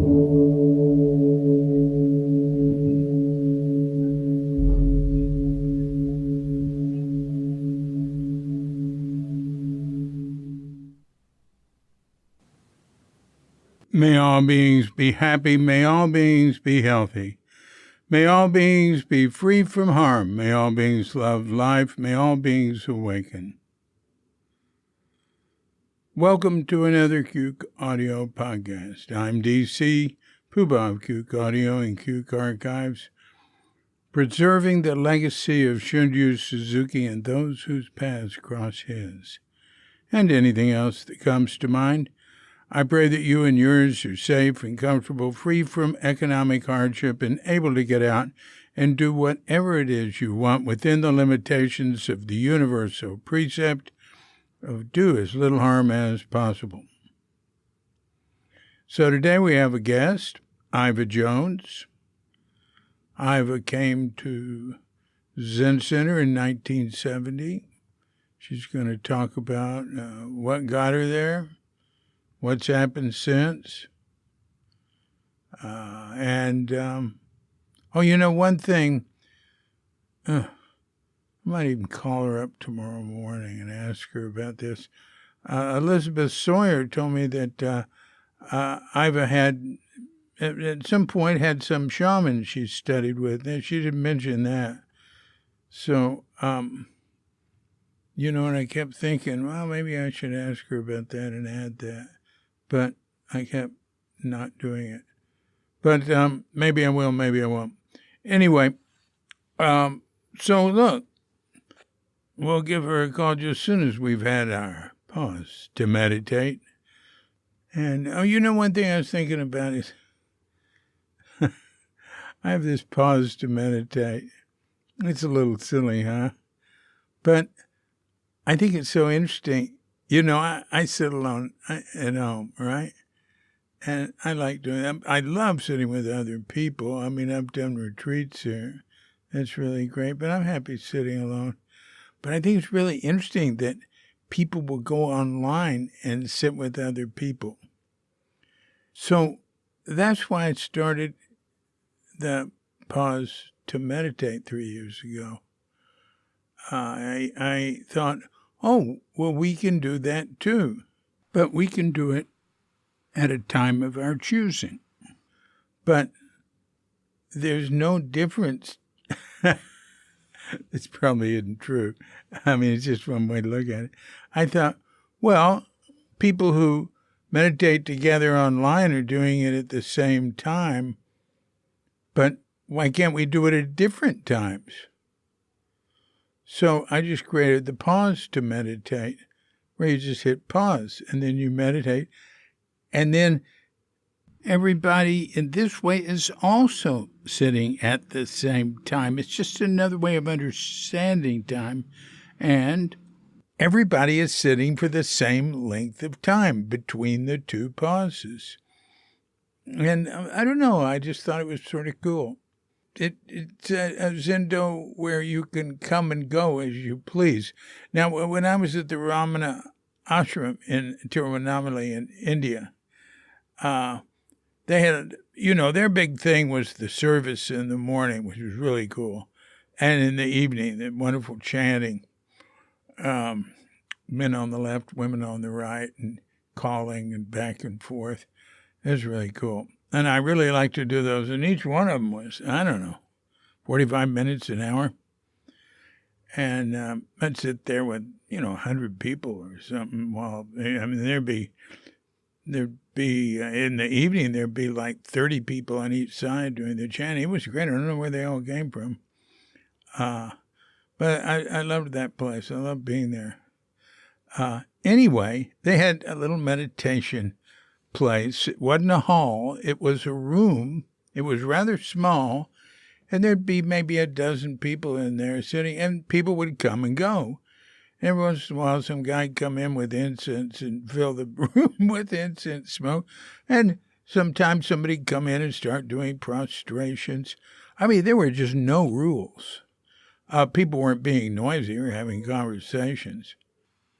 May all beings be happy. May all beings be healthy. May all beings be free from harm. May all beings love life. May all beings awaken. Welcome to another Cuke Audio podcast. I'm DC, Poobah of Cuke Audio and Cuke Archives, preserving the legacy of Shunryu Suzuki and those whose paths cross his, and anything else that comes to mind. I pray that you and yours are safe and comfortable, free from economic hardship, and able to get out and do whatever it is you want within the limitations of the universal precept of do as little harm as possible. So today we have a guest, Iva Jones. Iva came to Zen Center in 1970. She's going to talk about what got her there, what's happened since. One thing, I might even call her up tomorrow morning and ask her about this. Elizabeth Sawyer told me that Iva had, at some point, had some shamans she studied with. And she didn't mention that. So, and I kept thinking, well, maybe I should ask her about that and add that. But I kept not doing it. But maybe I will, maybe I won't. Anyway, so look, we'll give her a call just as soon as we've had our pause to meditate. And, one thing I was thinking about is I have this pause to meditate. It's a little silly, huh? But I think it's so interesting. I sit alone at home, right? And I like doing that. I love sitting with other people. I mean, I've done retreats here. That's really great. But I'm happy sitting alone. But I think it's really interesting that people will go online and sit with other people. So that's why I started the pause to meditate 3 years ago. I thought, oh, well, we can do that too. But we can do it at a time of our choosing. But there's no difference. This probably isn't true. I mean, it's just one way to look at it. I thought, well, people who meditate together online are doing it at the same time. But why can't we do it at different times? So I just created the pause to meditate, where you just hit pause, and then you meditate. And then everybody in this way is also sitting at the same time. It's just another way of understanding time. And everybody is sitting for the same length of time between the two pauses. And I don't know, I just thought it was sort of cool. It's a Zendo where you can come and go as you please. Now, when I was at the Ramana ashram in Tiruvannamalai in India, they had, their big thing was the service in the morning, which was really cool. And in the evening, the wonderful chanting, men on the left, women on the right, and calling and back and forth. It was really cool. And I really like to do those. And each one of them was, 45 minutes, an hour. And I'd sit there with, 100 people or something. There'd be in the evening, there'd be like 30 people on each side doing the chanting. It was great. I don't know where they all came from. But I loved that place. I loved being there. Anyway, they had a little meditation place. It wasn't a hall. It was a room. It was rather small. And there'd be maybe a dozen people in there sitting, and people would come and go. Every once in a while, some guy'd come in with incense and fill the room with incense smoke. And sometimes somebody'd come in and start doing prostrations. I mean, there were just no rules. People weren't being noisy or having conversations.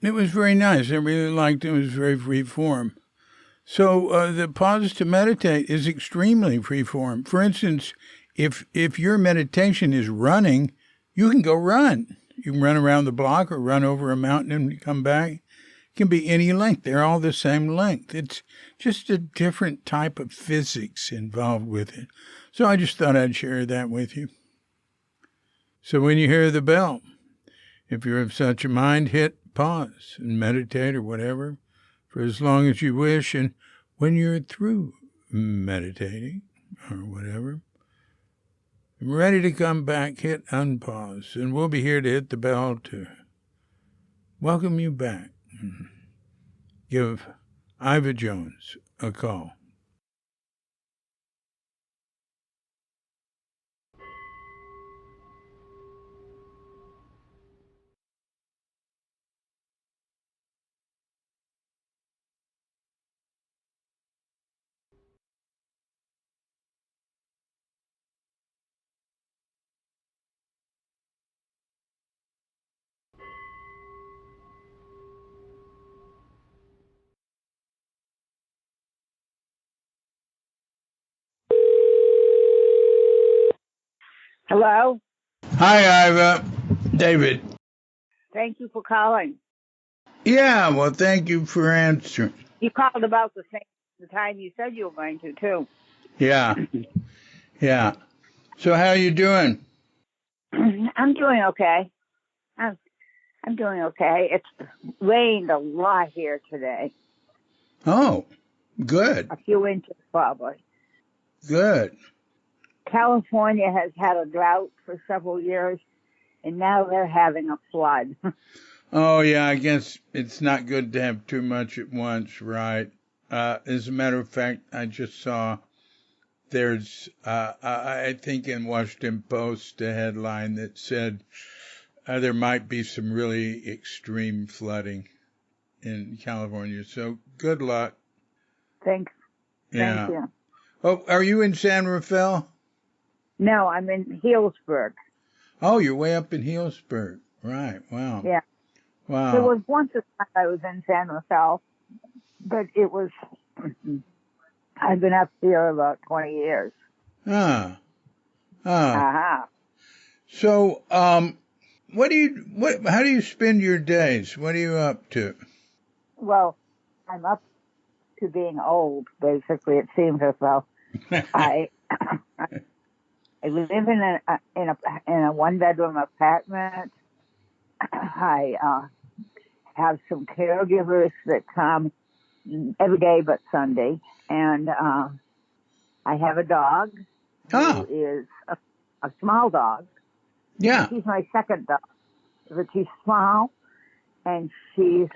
It was very nice. I really liked it. It was very free form. So the pause to meditate is extremely freeform. For instance, if your meditation is running, you can go run. You can run around the block or run over a mountain and come back. It can be any length. They're all the same length. It's just a different type of physics involved with it. So I just thought I'd share that with you. So when you hear the bell, if you're of such a mind, hit pause and meditate or whatever for as long as you wish. And when you're through meditating or whatever, ready to come back, hit unpause. And we'll be here to hit the bell to welcome you back. Give Iva Jones a call. Hello? Hi, Iva. David. Thank you for calling. Yeah, well, thank you for answering. You called about the time you said you were going to, too. Yeah, yeah. So how you doing? I'm doing okay. I'm doing okay. It's rained a lot here today. Oh, good, A few inches, probably. good. California has had a drought for several years, and now they're having a flood. Oh, yeah, I guess it's not good to have too much at once, right? As a matter of fact, I just saw there's, I think in Washington Post, a headline that said there might be some really extreme flooding in California. So good luck. Thanks. Yeah. Thank you. Oh, are you in San Rafael? No, I'm in Healdsburg. Oh, you're way up in Healdsburg. Right. Wow. Yeah. Wow. There was once a time I was in San Rafael, but it was, I've been up here about 20 years. Ah. Aha. So, how do you spend your days? What are you up to? Well, I'm up to being old, basically. It seems as though I I live in a one bedroom apartment. I have some caregivers that come every day but Sunday, and I have a dog who is a small dog. Yeah. She's my second dog, but she's small and she's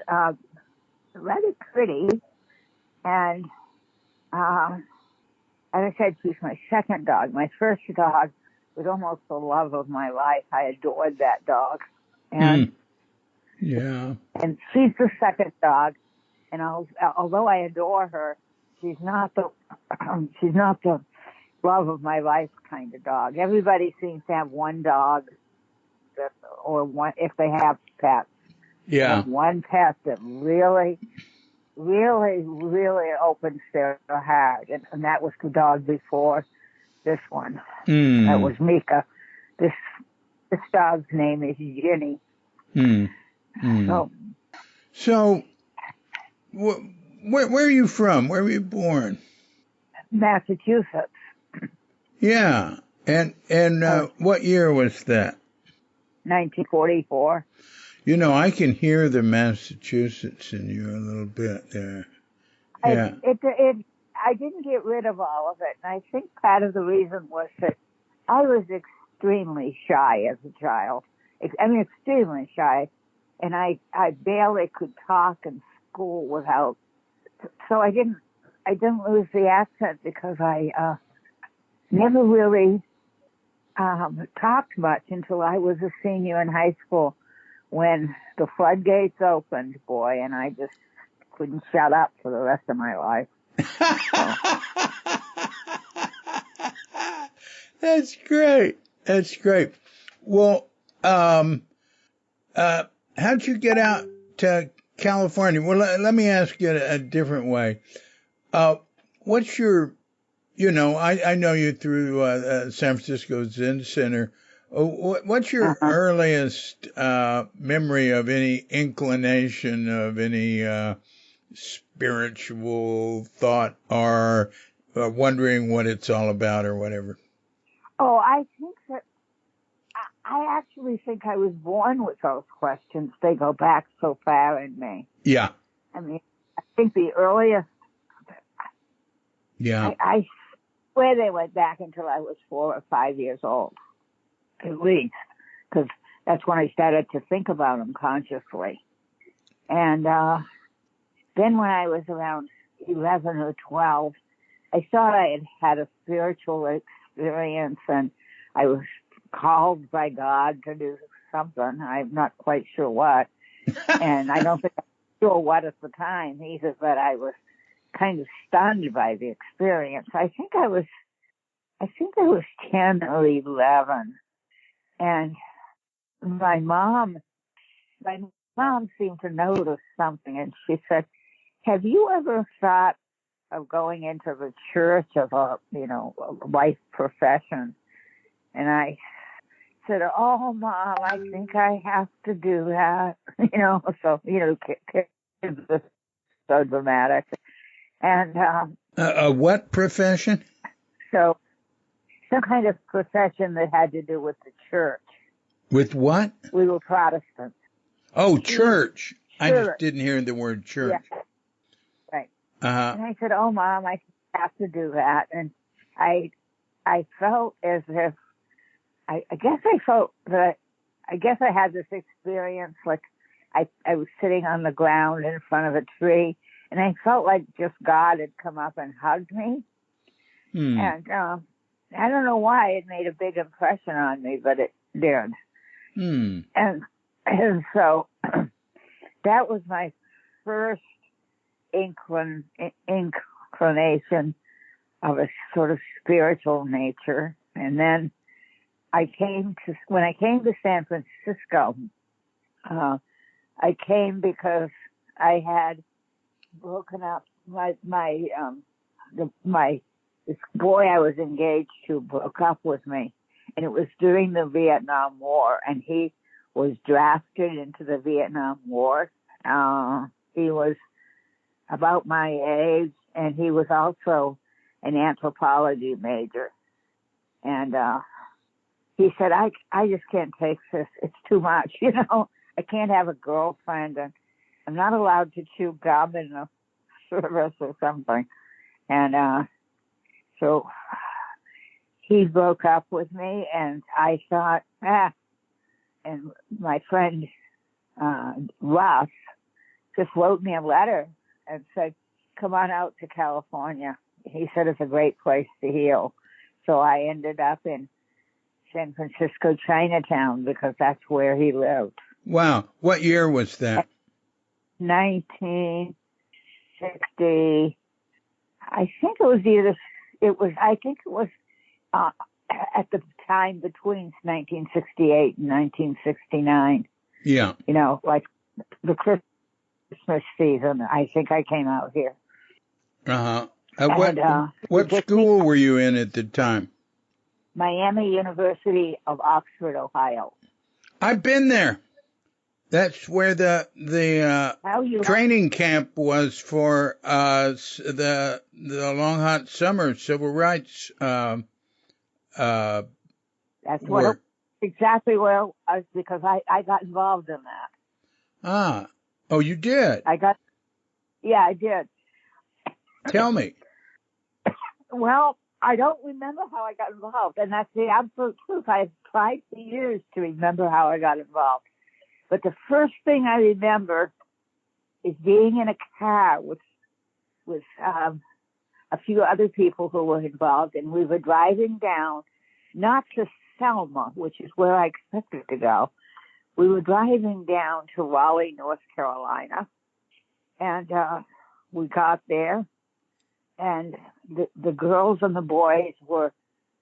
rather pretty, and as I said, she's my second dog. My first dog was almost the love of my life. I adored that dog. And Yeah. and she's the second dog. And although I adore her, she's not the she's not the love of my life kind of dog. Everybody seems to have one dog or one if they have pets. Yeah. Have one pet that really, really, really opens their heart. And that was the dog before this one. That was Mika. This dog's name is Ginny. So, where are you from? Where were you born? Massachusetts. Yeah. And what year was that? 1944. You know, I can hear the Massachusetts in you a little bit there. Yeah. I didn't get rid of all of it. And I think part of the reason was that I was extremely shy as a child. I mean, extremely shy. And I barely could talk in school without. So I didn't lose the accent because I never really talked much until I was a senior in high school when the floodgates opened, boy, and I just couldn't shut up for the rest of my life. That's great. That's great. Well, how'd you get out to California? Well, let me ask you a different way. What's your, I know you through San Francisco Zen Center. What's your Uh-huh. earliest memory of any inclination of any spiritual thought or wondering what it's all about or whatever? Oh, I think that I actually think I was born with those questions. They go back so far in me. Yeah, I mean, I think the earliest, yeah. I swear they went back until I was 4 or 5 years old, at least, because that's when I started to think about them consciously. And then when I was around 11 or 12, I thought I had had a spiritual experience and I was called by God to do something. I'm not quite sure what. And I don't think I was sure what at the time either, but I was kind of stunned by the experience. I think I was 10 or 11. And my mom seemed to notice something, and she said, have you ever thought of going into the church of a life profession? And I said, oh, Mom, I think I have to do that. So, kids are so dramatic. And A what profession? so some kind of profession that had to do with the church. With what? We were Protestants. Oh, church. I just Church. didn't hear the word church. Yeah, right. Uh-huh. And I said, oh, Mom, I have to do that. And I felt as if, I guess I had this experience like I was sitting on the ground in front of a tree, and I felt like just God had come up and hugged me. And I don't know why it made a big impression on me, but it did. And so that was my first inclination of a sort of spiritual nature. And then when I came to San Francisco, I came because I had broken up this boy I was engaged to broke up with me, and it was during the Vietnam War, and he was drafted into the Vietnam War. He was about my age, and he was also an anthropology major. And he said, I just can't take this. It's too much, I can't have a girlfriend, and I'm not allowed to chew gum in the service or something. And so he broke up with me, and I thought, and my friend Russ just wrote me a letter and said, come on out to California. He said it's a great place to heal. So I ended up in San Francisco, Chinatown, because that's where he lived. Wow. What year was that? 1960. I think it was at the time between 1968 and 1969. Yeah. Like the Christmas season. I think I came out here. Uh-huh. What And, school were you in at the time? Miami University of Oxford, Ohio. I've been there. That's where the training camp was for the long hot summer civil rights. That's what exactly where it was, because I got involved in that. Ah, oh, you did? Yeah, I did. Tell me. Well, I don't remember how I got involved, and that's the absolute truth. I've tried for years to remember how I got involved. But the first thing I remember is being in a car with a few other people who were involved, and we were driving down, not to Selma, which is where I expected to go. We were driving down to Raleigh, North Carolina, and we got there, and the girls and the boys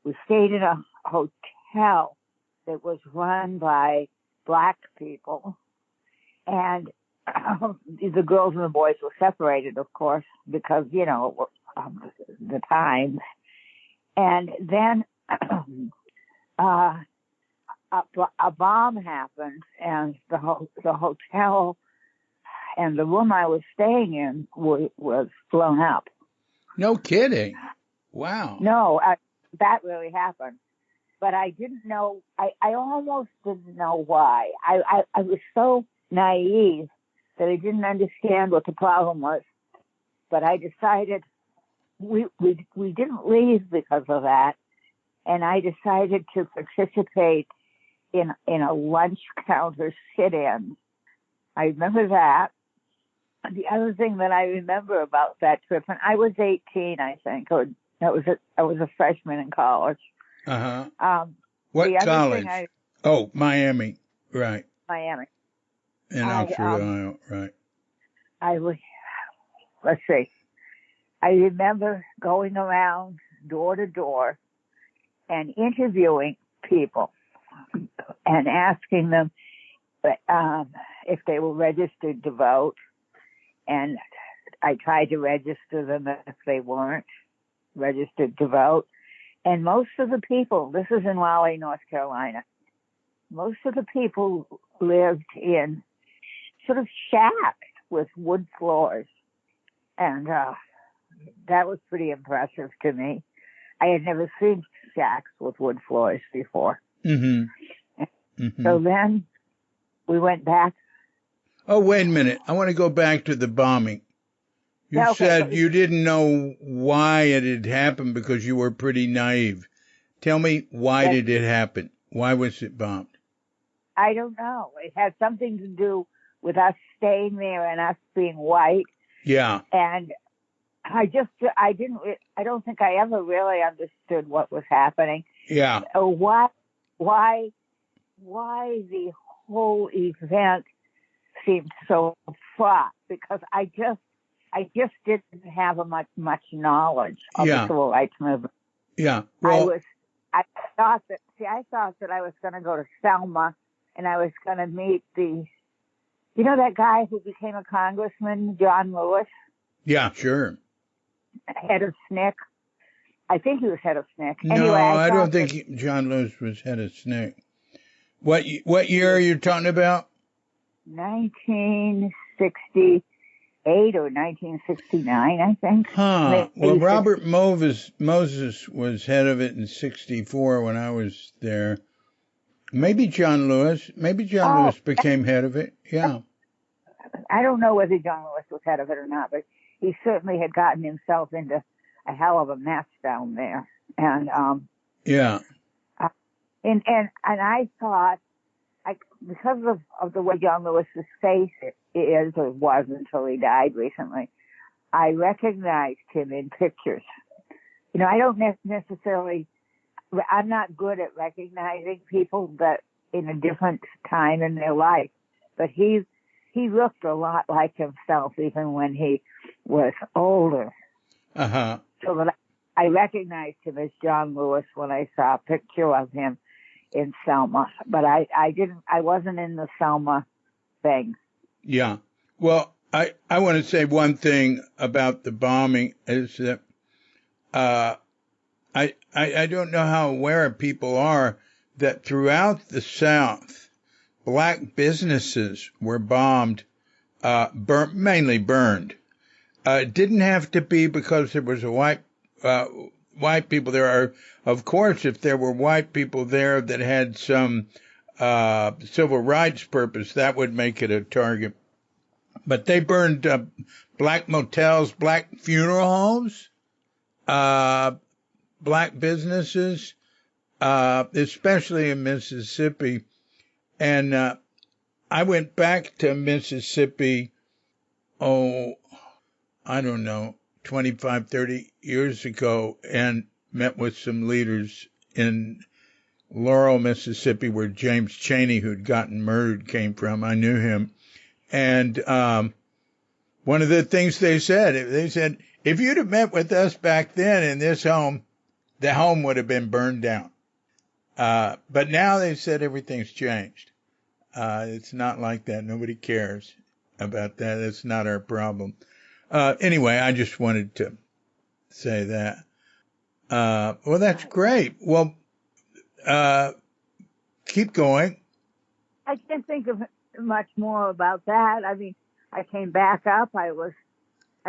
we stayed in a hotel that was run by Black people, and the girls and the boys were separated, of course, because, the times. And then a bomb happened, and the hotel and the room I was staying in was blown up. No kidding. Wow. No, that really happened. But I didn't know, I almost didn't know why. I was so naive that I didn't understand what the problem was. But I decided we didn't leave because of that. And I decided to participate in a lunch counter sit-in. I remember that. The other thing that I remember about that trip, and I was 18, I think, or I was a freshman in college. Uh-huh. What college? Miami. Right. Miami. In Oxford, Ohio. Right. Let's see. I remember going around door to door and interviewing people and asking them if they were registered to vote. And I tried to register them if they weren't registered to vote. And most of the people, this is in Raleigh, North Carolina, most of the people lived in sort of shacks with wood floors. And that was pretty impressive to me. I had never seen shacks with wood floors before. Mm-hmm. Mm-hmm. So then we went back. Oh, wait a minute. I want to go back to the bombing. You said you didn't know why it had happened because you were pretty naive. Tell me, why did it happen? Why was it bombed? I don't know. It had something to do with us staying there and us being white. Yeah. And I don't think I ever really understood what was happening. Yeah. Why the whole event seemed so fraught, because I just didn't have much knowledge of the civil rights movement. Yeah. Well, I thought that I was going to go to Selma and I was going to meet that guy who became a congressman, John Lewis. Yeah, sure. Head of SNCC. I think he was head of SNCC. No, anyway, I don't think John Lewis was head of SNCC. What year are you talking about? 1968 or 1969, I think. Huh. Well, Robert Moses was head of it in 64 when I was there. Maybe John Lewis. Lewis became head of it. Yeah. I don't know whether John Lewis was head of it or not, but he certainly had gotten himself into a hell of a mess down there. And yeah. And I thought, because of the way John Lewis's face is or was until he died recently, I recognized him in pictures. I don't necessarily, I'm not good at recognizing people that in a different time in their life, but he looked a lot like himself even when he was older. Uh-huh. So that I recognized him as John Lewis when I saw a picture of him in Selma, but I wasn't in the Selma thing. Yeah. Well, I want to say one thing about the bombing is that I don't know how aware people are that throughout the South, black businesses were bombed, mainly burned. It didn't have to be because there was a white people there. Are, of course, if there were white people there that had some civil rights purpose, that would make it a target. But they burned black motels, black funeral homes, black businesses, especially in Mississippi. And I went back to Mississippi, I don't know, 25, 30 years ago, and met with some leaders in Laurel, Mississippi, where James Chaney, who'd gotten murdered, came from. I knew him. And one of the things they said, if you'd have met with us back then in this home, the home would have been burned down. But now they said everything's changed. It's not like that. Nobody cares. about that. It's not our problem. Anyway, I just wanted to say that. Well, that's great. Well, keep going. I can't think of much more about that. I mean, I came back up. I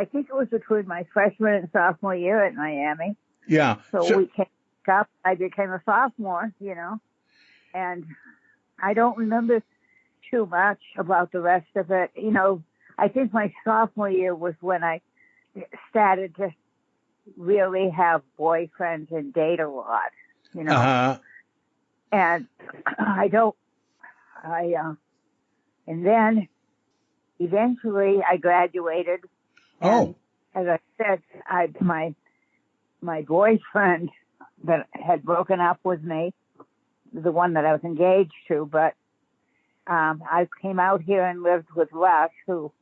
think it was between my freshman and sophomore year at Miami. Yeah. So we came back up. I became a sophomore, and I don't remember too much about the rest of it. I think my sophomore year was when I started to really have boyfriends and date a lot, Uh-huh. and and then eventually I graduated. And as I said, my boyfriend that had broken up with me, the one that I was engaged to, but I came out here and lived with Russ, who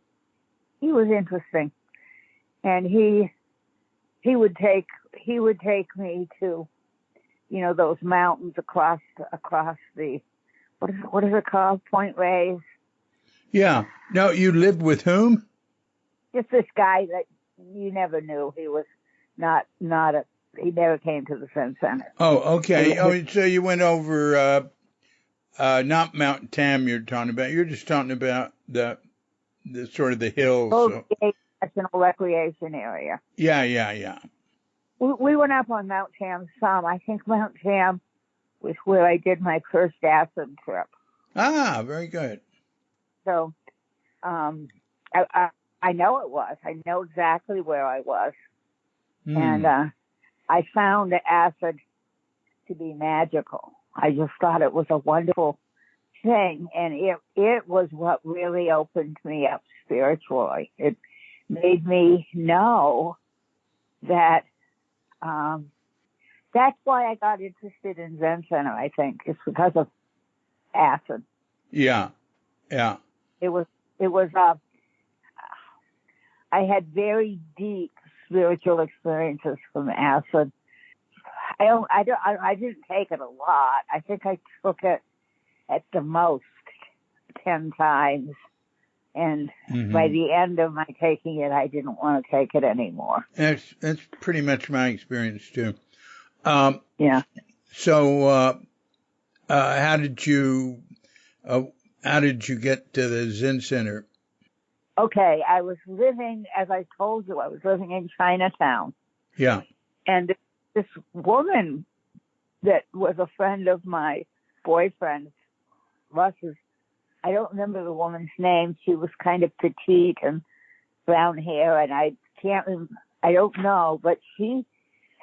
he was interesting, and he would take me to those mountains across the what is it called, Point Reyes. Yeah. No, you lived with whom? Just this guy that you never knew. He was not he never came to the Zen Center. Oh, okay. So you went over, not Mount Tam you're talking about. You're just talking about the sort of the hills. So. National Recreation Area. Yeah. We went up on Mount Tam some. I think Mount Tam was where I did my first acid trip. Ah, very good. So, I know it was. I know exactly where I was. And I found the acid to be magical. I just thought it was a wonderful thing. And it was what really opened me up spiritually. It made me know that that's why I got interested in Zen Center, I think. It's because of acid. Yeah. It was I had very deep spiritual experiences from acid. I didn't take it a lot. I think I took it at the most 10 times. And by the end of my taking it, I didn't want to take it anymore. That's pretty much my experience too. Yeah. So, how did you get to the Zen Center? Okay, I was living, as I told you, I was living in Chinatown. Yeah. And this woman that was a friend of my boyfriend, Russ's, I don't remember the woman's name. She was kind of petite and brown hair, and I don't know, but she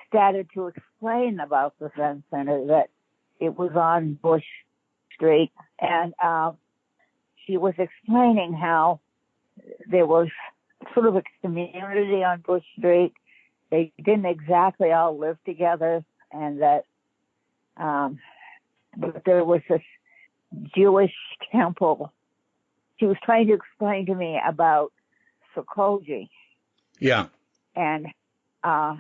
started to explain about the Zen Center, that it was on Bush Street, and she was explaining how there was sort of a community on Bush Street. They didn't exactly all live together, and that but there was this Jewish temple. She was trying to explain to me about Sokoji. Yeah. And I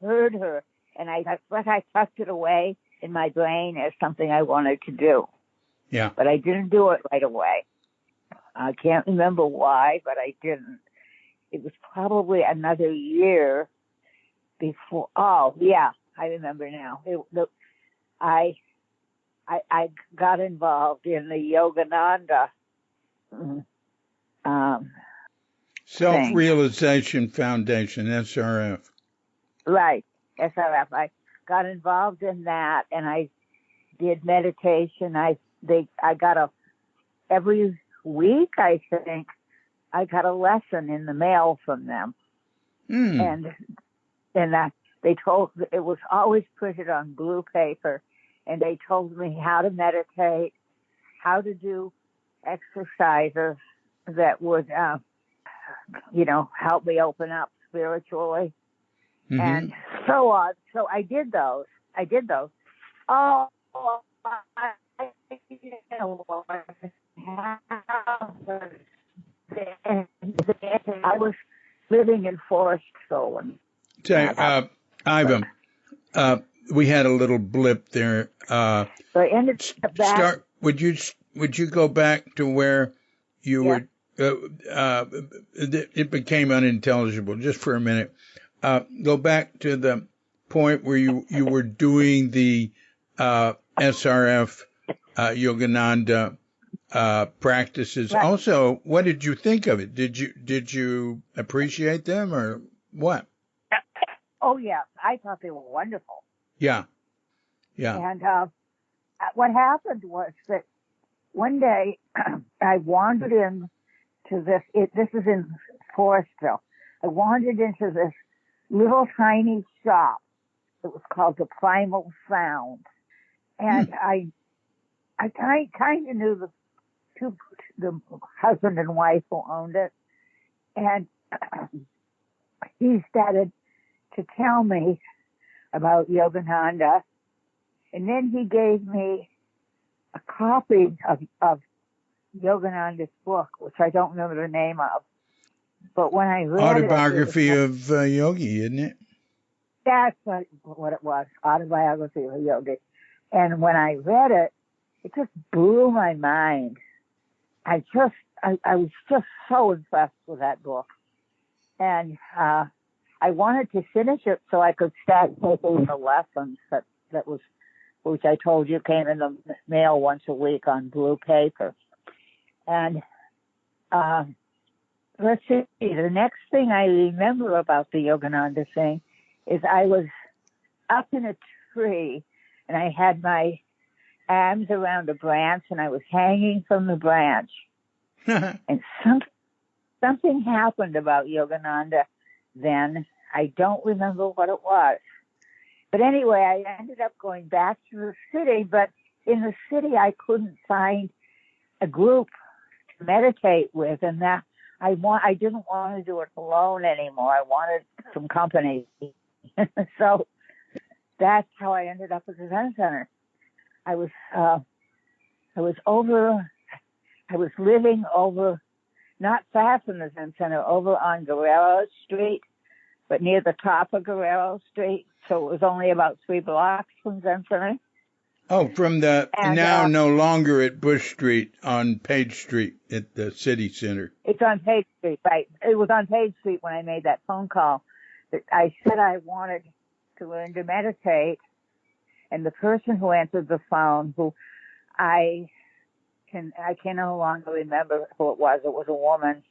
heard her, and I tucked it away in my brain as something I wanted to do. Yeah. But I didn't do it right away. I can't remember why, but I didn't. It was probably another year before. Oh, yeah, I remember now. I got involved in the Yogananda Self-Realization Foundation, SRF. Right, SRF. I got involved in that, and I did meditation. Every week, I think, I got a lesson in the mail from them. And they told, it was always printed on blue paper, and they told me how to meditate, how to do exercises that would, help me open up spiritually, and so on. So I did those. Oh, I was living in Forest Stolen. Iva, we had a little blip there. So I ended up back. Would you would you go back to where you Yeah. were? It became unintelligible just for a minute. Go back to the point where you were doing the SRF Yogananda practices. Right. Also, what did you think of it? Did you appreciate them or what? Oh, yeah. I thought they were wonderful. Yeah, yeah. And what happened was that one day I wandered in to this. This is in Forestville. I wandered into this little tiny shop. It was called the Primal Sound, and I kind of knew the husband and wife who owned it, and he started to tell me about Yogananda, and then he gave me a copy of Yogananda's book, which I don't remember the name of. But when I read Autobiography of Yogi, isn't it? that's what it was, Autobiography of a Yogi. And when I read it, it just blew my mind. I was just so impressed with that book. And I wanted to finish it so I could start taking the lessons which I told you came in the mail once a week on blue paper. And let's see, the next thing I remember about the Yogananda thing is I was up in a tree and I had my arms around a branch and I was hanging from the branch. And something happened about Yogananda then. I don't remember what it was. But anyway, I ended up going back to the city, but in the city I couldn't find a group to meditate with, and that I didn't want to do it alone anymore. I wanted some company. So that's how I ended up at the Zen Center. I was living over, not far from the Zen Center, over on Guerrero Street, but near the top of Guerrero Street. So it was only about 3 blocks from Zen Center. Oh, from now no longer at Bush Street, on Page Street at the city center. It's on Page Street, right? It was on Page Street when I made that phone call. That I said I wanted to learn to meditate, and the person who answered the phone, who I can no longer remember who it was. It was a woman.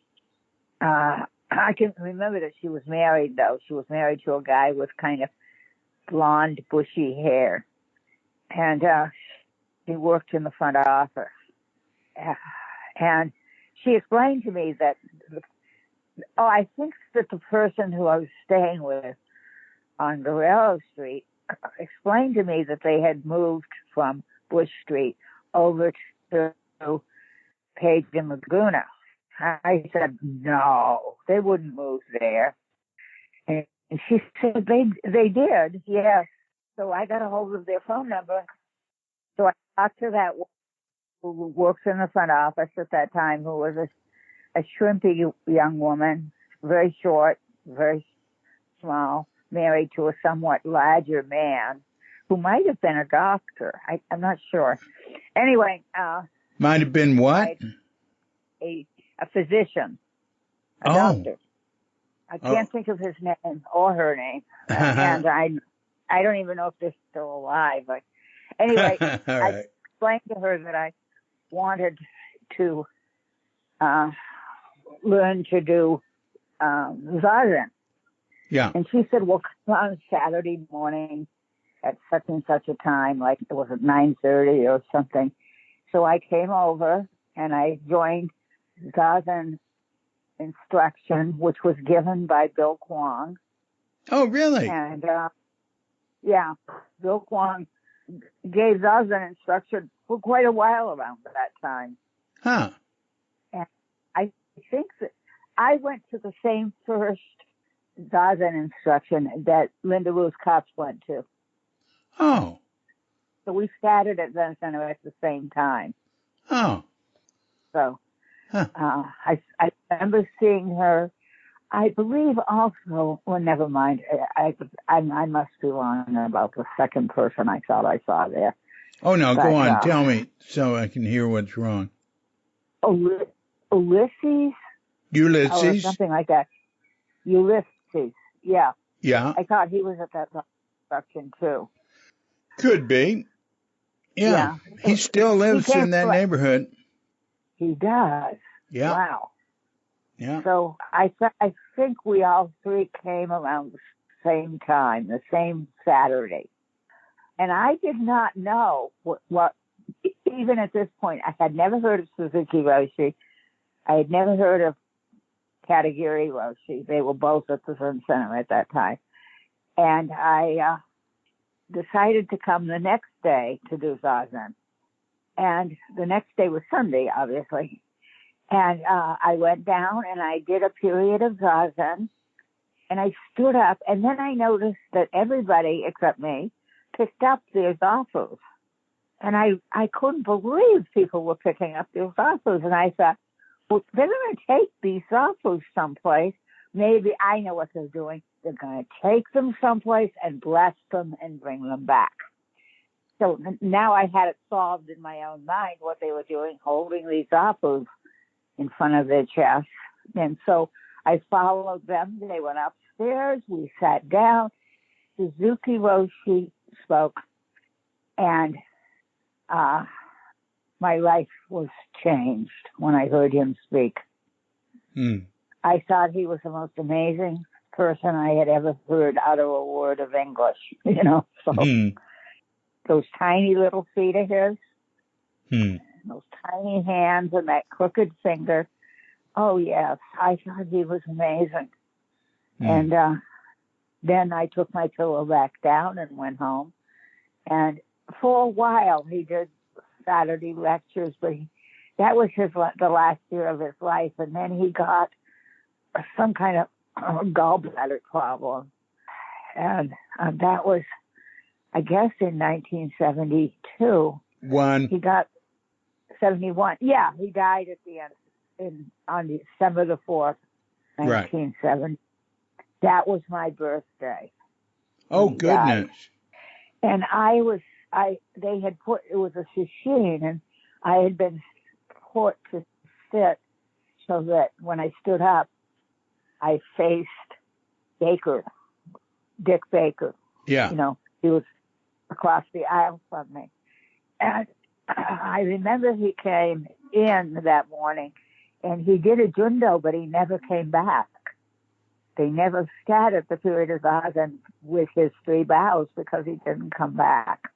I can remember that she was married, though. She was married to a guy with kind of blonde, bushy hair. And she worked in the front office. And she explained to me that, I think that the person who I was staying with on Guerrero Street explained to me that they had moved from Bush Street over to Page and Laguna. I said, no, they wouldn't move there. And she said, they did, yes. So I got a hold of their phone number. So I talked to that woman who works in the front office at that time, who was a shrimpy young woman, very short, very small, married to a somewhat larger man who might have been a doctor. I'm not sure. Anyway. Might have been what? A physician, a doctor. I can't think of his name or her name. And I don't even know if they're still alive. But anyway, I explained to her that I wanted to learn to do Zazen. Yeah. And she said, well, come on Saturday morning at such and such a time, like it was at 9:30 or something. So I came over and I joined Zazen instruction, which was given by Bill Kwong. Oh, really? And yeah, Bill Kwong gave Zazen instruction for quite a while around that time. Huh. And I think that I went to the same first Zazen instruction that Linda Ruth Copps went to. Oh. So we started at Zen Center at the same time. Oh. So huh. I remember seeing her. I believe also, well, never mind. I must be wrong about the second person I thought I saw there. Oh, no, go But on. Tell me so I can hear what's wrong. Ulysses or Ulysses? something like that. Ulysses. Yeah. Yeah, I thought he was at that construction too. could be. Yeah, Yeah. he still He lives came in that from, neighborhood. he does. Yeah, Wow. yeah. So I think we all three came around the same time, the same Saturday. And I did not know what even at this point, I had never heard of Suzuki Roshi. I had never heard of Katagiri Roshi. They were both at the Sun Center at that time. And I decided to come the next day to do Zazen. And the next day was Sunday, obviously. And I went down and I did a period of Zazen. And I stood up. And then I noticed that everybody, except me, picked up their zafus. And I couldn't believe people were picking up their zafus. And I thought, well, they're going to take these zafus someplace. Maybe I know what they're doing. They're going to take them someplace and bless them and bring them back. So now I had it solved in my own mind what they were doing, holding these zafus in front of their chest. And so I followed them. They went upstairs. We sat down. Suzuki Roshi spoke. And my life was changed when I heard him speak. I thought he was the most amazing person I had ever heard utter a word of English, So those tiny little feet of his, those tiny hands and that crooked finger. Oh, yes, I thought he was amazing. And then I took my pillow back down and went home. And for a while, he did Saturday lectures, but that was the last year of his life. And then he got some kind of gallbladder problem. And that was, I guess, in 1972. He got 71. Yeah, he died at the end, on December the 4th, 1970. Right. That was my birthday. Oh, goodness. Died. And they had put, it was a sesshin, and I had been put to sit so that when I stood up, I faced Dick Baker. Yeah. He was across the aisle from me. And I remember he came in that morning, and he did a jundo, but he never came back. They never started the period of Zazen with his 3 bows because he didn't come back.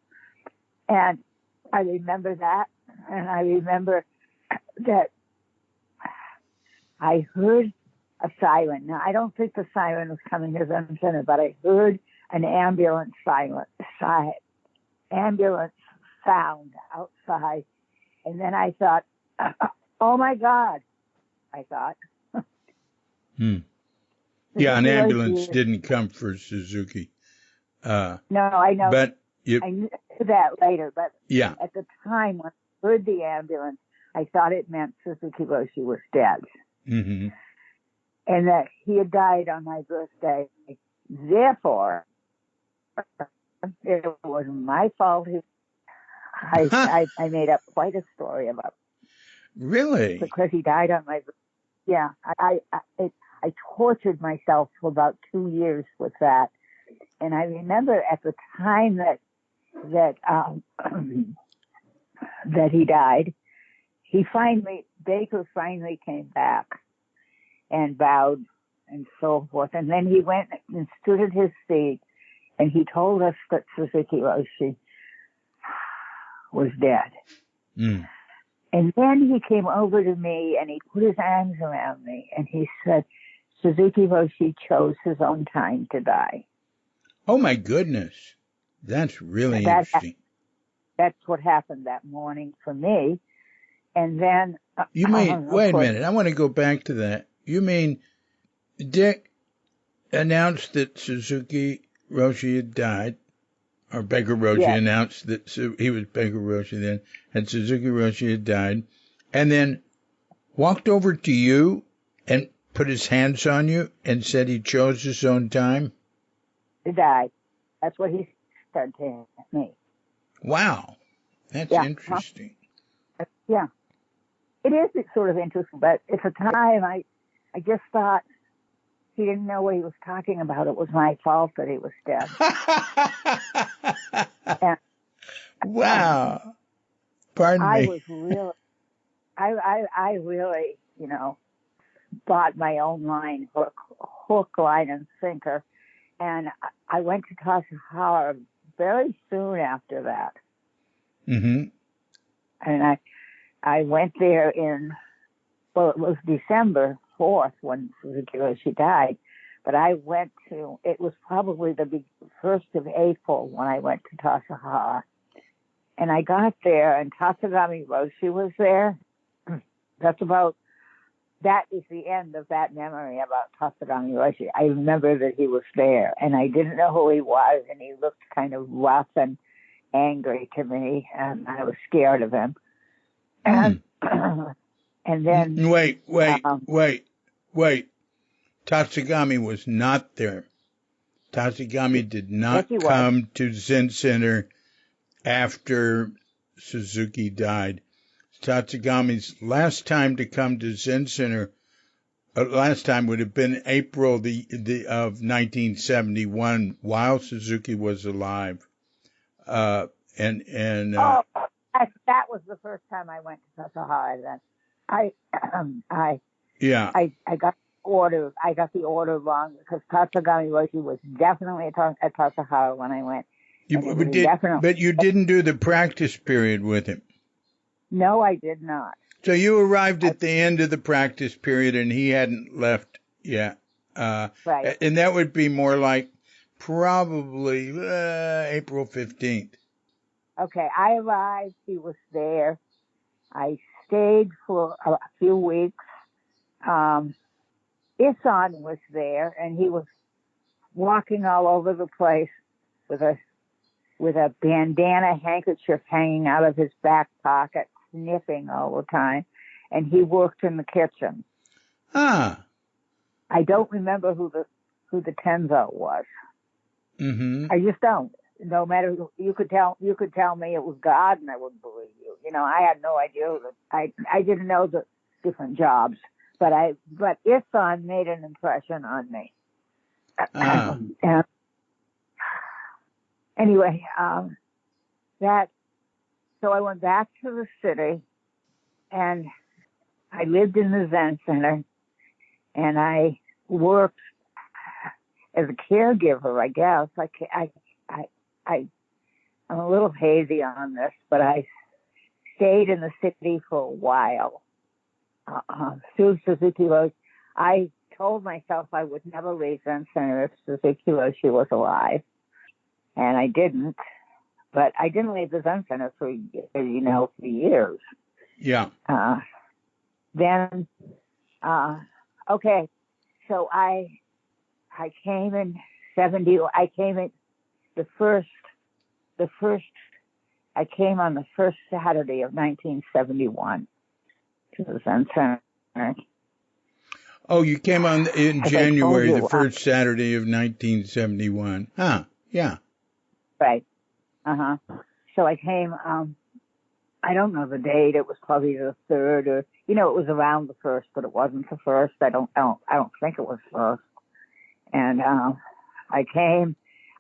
And I remember that, and I remember that I heard a siren. Now, I don't think the siren was coming as I'm center, but I heard an ambulance sound outside. And then I thought, oh my God, I thought. Yeah, an ambulance didn't come for Suzuki. No, I know. But I knew that later. But yeah. At the time when I heard the ambulance, I thought it meant Suzuki Roshi was dead. Mm-hmm. And that he had died on my birthday. Therefore, it was my fault. I made up quite a story about it. Really? Because he died on my birthday. Yeah, I tortured myself for about 2 years with that. And I remember at the time that he died, Baker finally came back and bowed and so forth. And then he went and stood at his feet, and he told us that Suzuki Roshi was dead. And then he came over to me and he put his arms around me and he said, Suzuki Roshi chose his own time to die. Oh, my goodness. That's really interesting. That's what happened that morning for me. And then... You mean, wait a minute, I want to go back to that. You mean Dick announced that Suzuki Roshi had died, or Baker Roshi announced that he was Baker Roshi then, and Suzuki Roshi had died, and then walked over to you and put his hands on you and said he chose his own time? He died. That's what he said to me. Wow. That's Yeah. interesting. Yeah. It is sort of interesting, but at the time, I just thought he didn't know what he was talking about. It was my fault that he was dead. And Wow. Pardon I me. was really, I really, bought my own line, hook, line, and sinker. And I went to Tasahara very soon after that. Mm-hmm. And I went there it was December 4th when Suzuki Roshi died. But it was probably the 1st of April when I went to Tasahara. And I got there, and Tasagami Roshi was there. That is the end of that memory about Tasagami Roshi. I remember that he was there, and I didn't know who he was, and he looked kind of rough and angry to me, and I was scared of him. And then... Wait. Tatsugami was not there. Tatsugami did not come to Zen Center after Suzuki died. Tatsugami's last time to come to Zen Center, last time would have been April of 1971, while Suzuki was alive. that was the first time I went to Tasahara. Then I got the order wrong because Tatsugami Roshi was definitely at Tasahara when I went. But you didn't do the practice period with him. No, I did not. So you arrived at the end of the practice period, and he hadn't left yet. Right. And that would be more like probably April 15th. Okay, I arrived. He was there. I stayed for a few weeks. Isan was there, and he was walking all over the place with a bandana handkerchief hanging out of his back pocket, sniffing all the time, and he worked in the kitchen. Ah. I don't remember who the Tenzo was. Mm-hmm. I just don't. No matter, you could tell me it was God, and I wouldn't believe you. I had no idea I didn't know the different jobs, but Isan made an impression on me. And anyway, so I went back to the city, and I lived in the Zen Center, and I worked as a caregiver, I guess. I'm a little hazy on this, but I stayed in the city for a while. Through Suzuki Roshi, I told myself I would never leave Zen Center if Suzuki Roshi was alive, and I didn't. But I didn't leave the Zen Center for years. Yeah. Then, okay, so I came in 70. I came in I came on the first Saturday of 1971 to the Zen Center. Oh, you came on in January, the first Saturday of 1971. Huh, yeah. Right. Uh-huh. So I came, I don't know the date. It was probably the 3rd or, it was around the 1st, but it wasn't the 1st. I don't think it was 1st. And I came.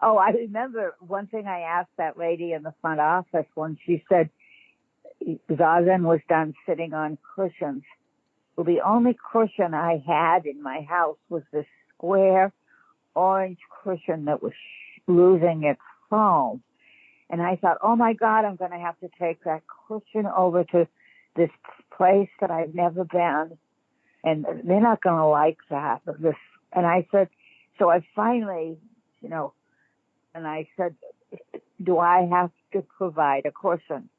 Oh, I remember one thing I asked that lady in the front office when she said Zazen was done sitting on cushions. Well, the only cushion I had in my house was this square orange cushion that was losing its foam. And I thought, oh my God, I'm going to have to take that cushion over to this place that I've never been. And they're not going to like that. And I said, so I finally, and I said, do I have to provide a cushion?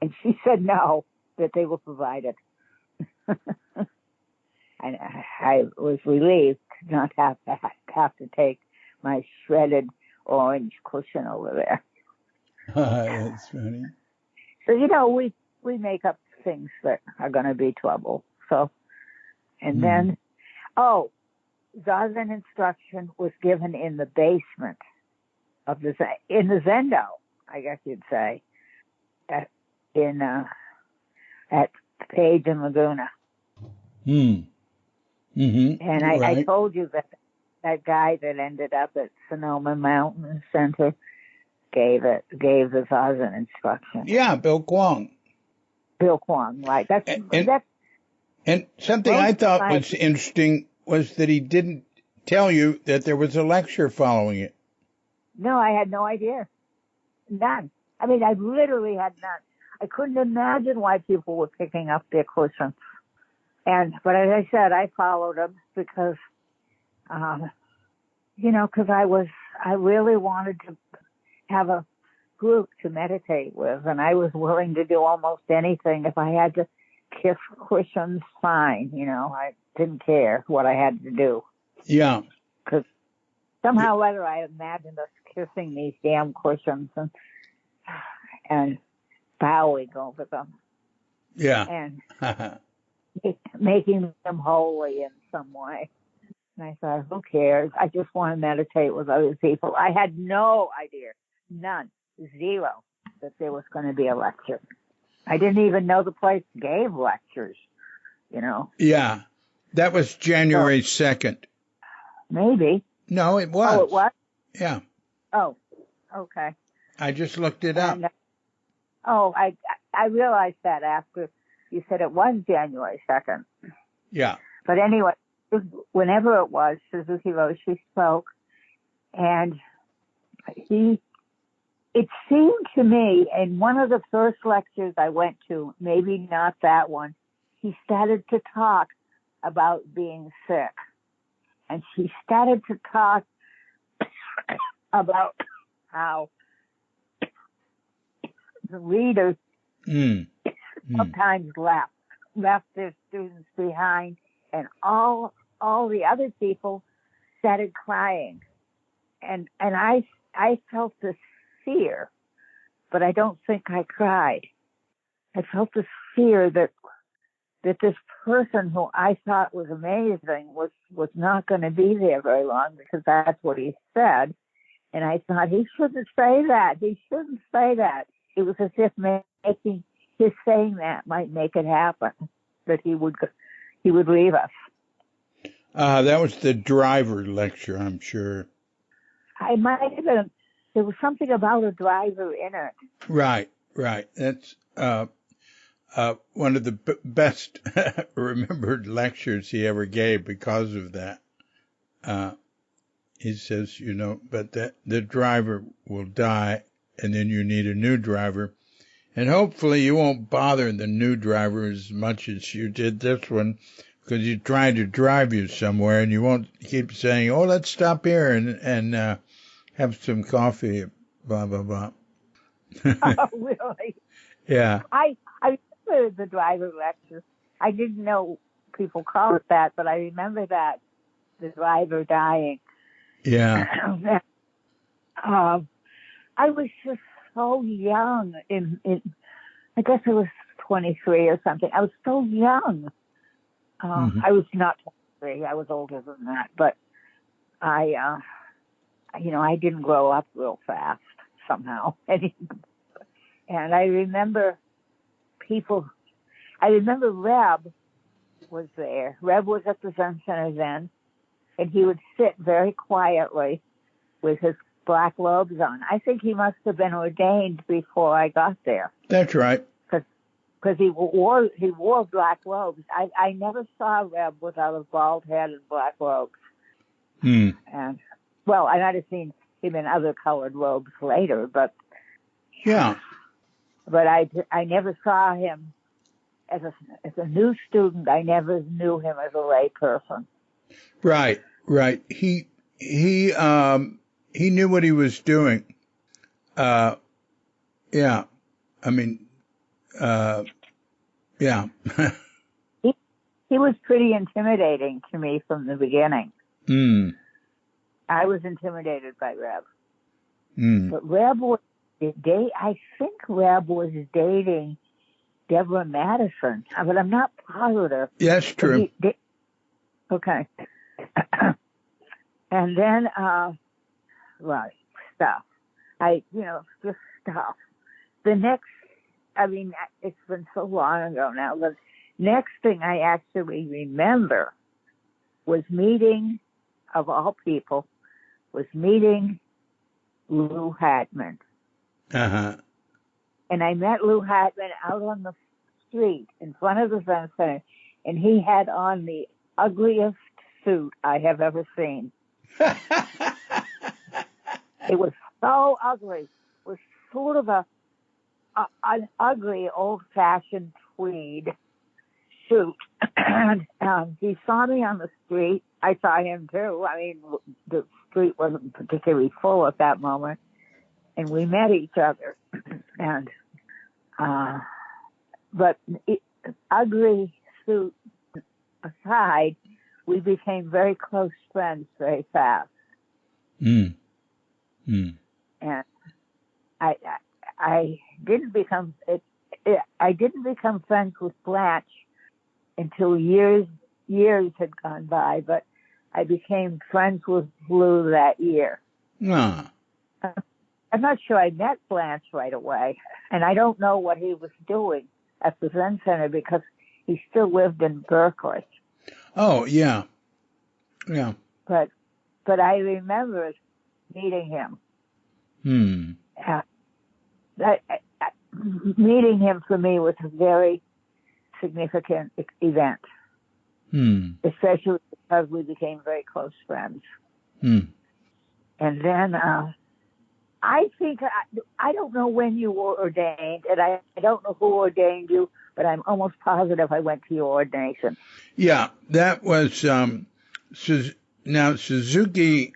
And she said no, that they will provide it. And I was relieved to not have to take my shredded orange cushion over there. That's funny. So, we make up things that are going to be trouble. So, and then, Zazen instruction was given in the basement of in the Zendo, I guess you'd say. in at Page and Laguna. And I told you that guy that ended up at Sonoma Mountain Center gave us an instruction. Yeah, Bill Kwong. Bill Kwong, right? And something I thought was interesting was that he didn't tell you that there was a lecture following it. No, I had no idea. None. I mean, I literally had none. I couldn't imagine why people were picking up their cushions. But as I said, I followed him because, because I really wanted to have a group to meditate with, and I was willing to do almost anything. If I had to kiss cushions, fine. I didn't care what I had to do. Yeah. Because somehow or other, I imagined us kissing these damn cushions and bowing over them. Yeah. And making them holy in some way. And I thought, who cares? I just want to meditate with other people. I had no idea, none, zero, that there was going to be a lecture. I didn't even know the place gave lectures, Yeah. That was January 2nd. Maybe. No, it was. Oh, it was? Yeah. Oh, okay. I just looked it up. I realized that after you said it was January 2nd. Yeah. But anyway, whenever it was, Suzuki Roshi spoke, and it seemed to me, in one of the first lectures I went to, maybe not that one, he started to talk about being sick. And he started to talk about how the leaders sometimes left their students behind, and all the other people started crying. And I felt this fear, but I don't think I cried. I felt this fear that this person who I thought was amazing was not going to be there very long, because that's what he said. And I thought, he shouldn't say that. He shouldn't say that. It was as if his saying that might make it happen, that he would leave us. That was the driver lecture, I'm sure. I might have been. There was something about a driver in it. Right. That's one of the best remembered lectures he ever gave because of that. He says, but the driver will die, and then you need a new driver. And hopefully you won't bother the new driver as much as you did this one, because he's trying to drive you somewhere, and you won't keep saying, oh, let's stop here and have some coffee, blah, blah, blah. Oh, really? Yeah. I remember the driver lecture. I didn't know people call it that, but I remember that, the driver dying. Yeah. I was just so young. I guess I was 23 or something. I was so young. I was not 23. I was older than that. But I didn't grow up real fast somehow. And I remember Reb was there. Reb was at the Zen Center then, and he would sit very quietly with his black robes on. I think he must have been ordained before I got there. That's right. Because he wore black robes. I never saw Reb without a bald head and black robes. And I might have seen him in other colored robes later, but yeah. But I never saw him as a new student. I never knew him as a lay person. Right. He knew what he was doing. Yeah. I mean, yeah. He was pretty intimidating to me from the beginning. I was intimidated by Reb. But Reb was I think Reb was dating Deborah Madison, but I'm not positive. That's true. Okay. And then, stuff. Just stuff. The I mean, it's been so long ago now. The next thing I actually remember was meeting, of all people, was meeting Lou Hatman. Uh-huh. And I met Lou Hatman out on the street in front of the Zen Center, and he had on the ugliest suit I have ever seen. It was so ugly. It was sort of an ugly, old-fashioned tweed suit. And he saw me on the street. I saw him, too. I mean, the street wasn't particularly full at that moment. And we met each other. And, but ugly suit aside, we became very close friends very fast. Mm. Mm. And I didn't become friends with Blanche until years had gone by, but I became friends with Lou that year. Ah. I'm not sure I met Blanche right away, and I don't know what he was doing at the Zen Center because he still lived in Berkeley. Oh, yeah. Yeah. But I remember meeting him. Meeting him for me was a very significant event, especially because we became very close friends. And then I think, I don't know when you were ordained, and I don't know who ordained you, but I'm almost positive I went to your ordination. Yeah, that was, now Suzuki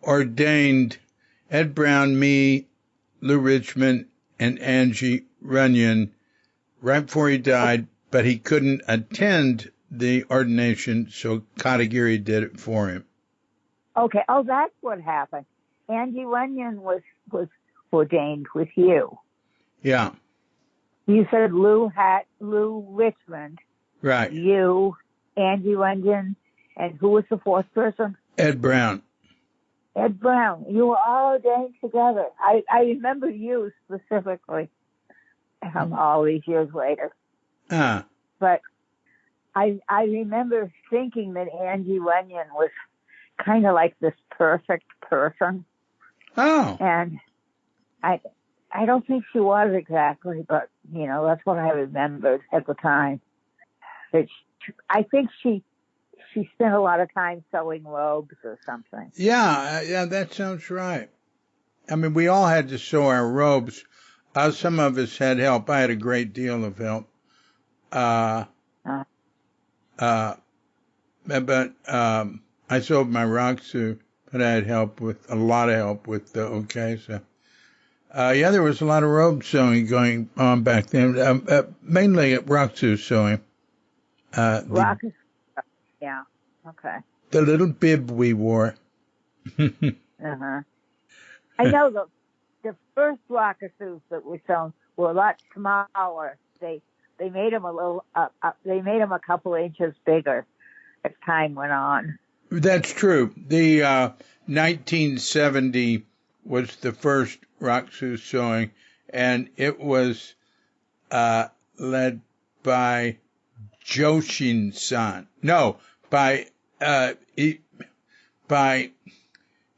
ordained Ed Brown, me, Lou Richmond, and Angie Runyon right before he died, but he couldn't attend the ordination, so Katagiri did it for him. Okay, oh, that's what happened. Angie Runyon was ordained with you. Yeah. You said Lou Richmond. Right. You, Angie Runyon, and who was the fourth person? Ed Brown. Ed Brown. You were all ordained together. I remember you specifically all these years later. But I remember thinking that Angie Runyon was kind of like this perfect person. Oh. And I don't think she was exactly, but, you know, that's what I remembered at the time. That I think she spent a lot of time sewing robes or something. Yeah, that sounds right. I mean, we all had to sew our robes. Some of us had help. I had a great deal of help. But I sewed my Roxu, but I had a lot of help with the Okesa. Yeah, there was a lot of robe sewing going on back then, mainly at Roxu sewing. Yeah, okay. The little bib we wore. I know the first Rockasuits that were sewn were a lot smaller. They made them they made them a couple inches bigger as time went on. That's true. The 1970 was the first Roxu sewing, and it was led by Joshin-san. No, by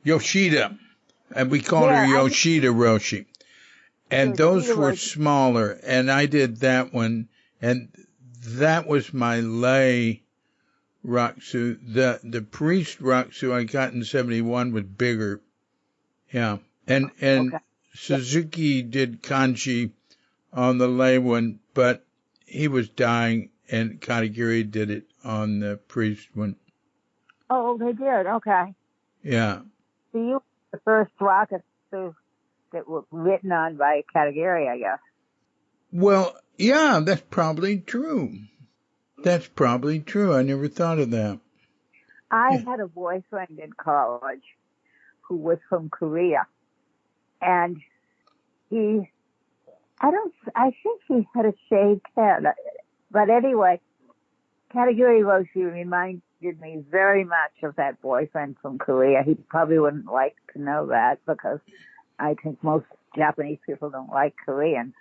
Yoshida, and we called her Yoshida Roshi. And those were smaller, and I did that one, and that was my lay Roxu. The priest Roxu I got in 71 was bigger. Yeah. And Suzuki did kanji on the lay one, but he was dying, and Katagiri did it on the priest one. Oh, they did. Okay. Yeah. So you were the first Rockasuits that were written on by Katagiri, I guess. Well, yeah, that's probably true. That's probably true. I never thought of that. I had a boyfriend in college who was from Korea, and I think he had a shaved head. But anyway, Katagiri Roshi reminded me very much of that boyfriend from Korea. He probably wouldn't like to know that because I think most Japanese people don't like Koreans.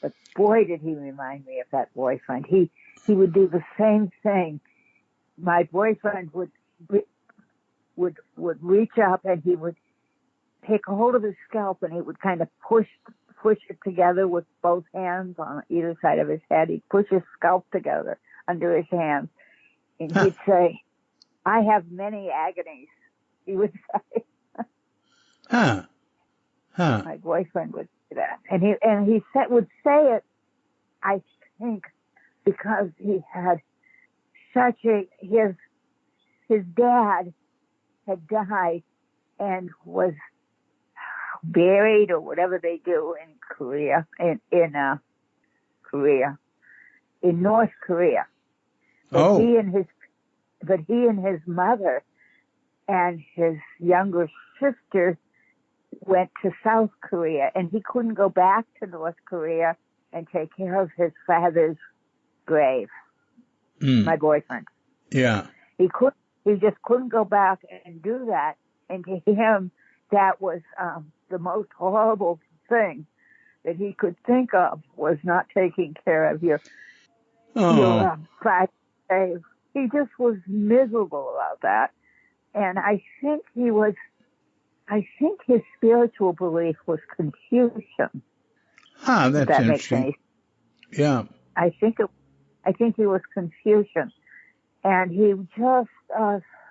But boy, did he remind me of that boyfriend. He would do the same thing. My boyfriend would reach up and he would take a hold of his scalp and he would kind of push it together with both hands on either side of his head. He'd push his scalp together under his hands. And he'd say, "I have many agonies," he would say. My boyfriend would say that. And he would say it, I think, because he had his dad had died and was buried or whatever they do in Korea, in North Korea. But he and his mother and his younger sister went to South Korea, and he couldn't go back to North Korea and take care of his father's grave. My boyfriend. Yeah. He just couldn't go back and do that. And to him, that was the most horrible thing that he could think of, was not taking care of your father's grave. He just was miserable about that. And I think his spiritual belief was Confucian. That's if that interesting. Makes any sense. Yeah. I think he was Confucian, and he just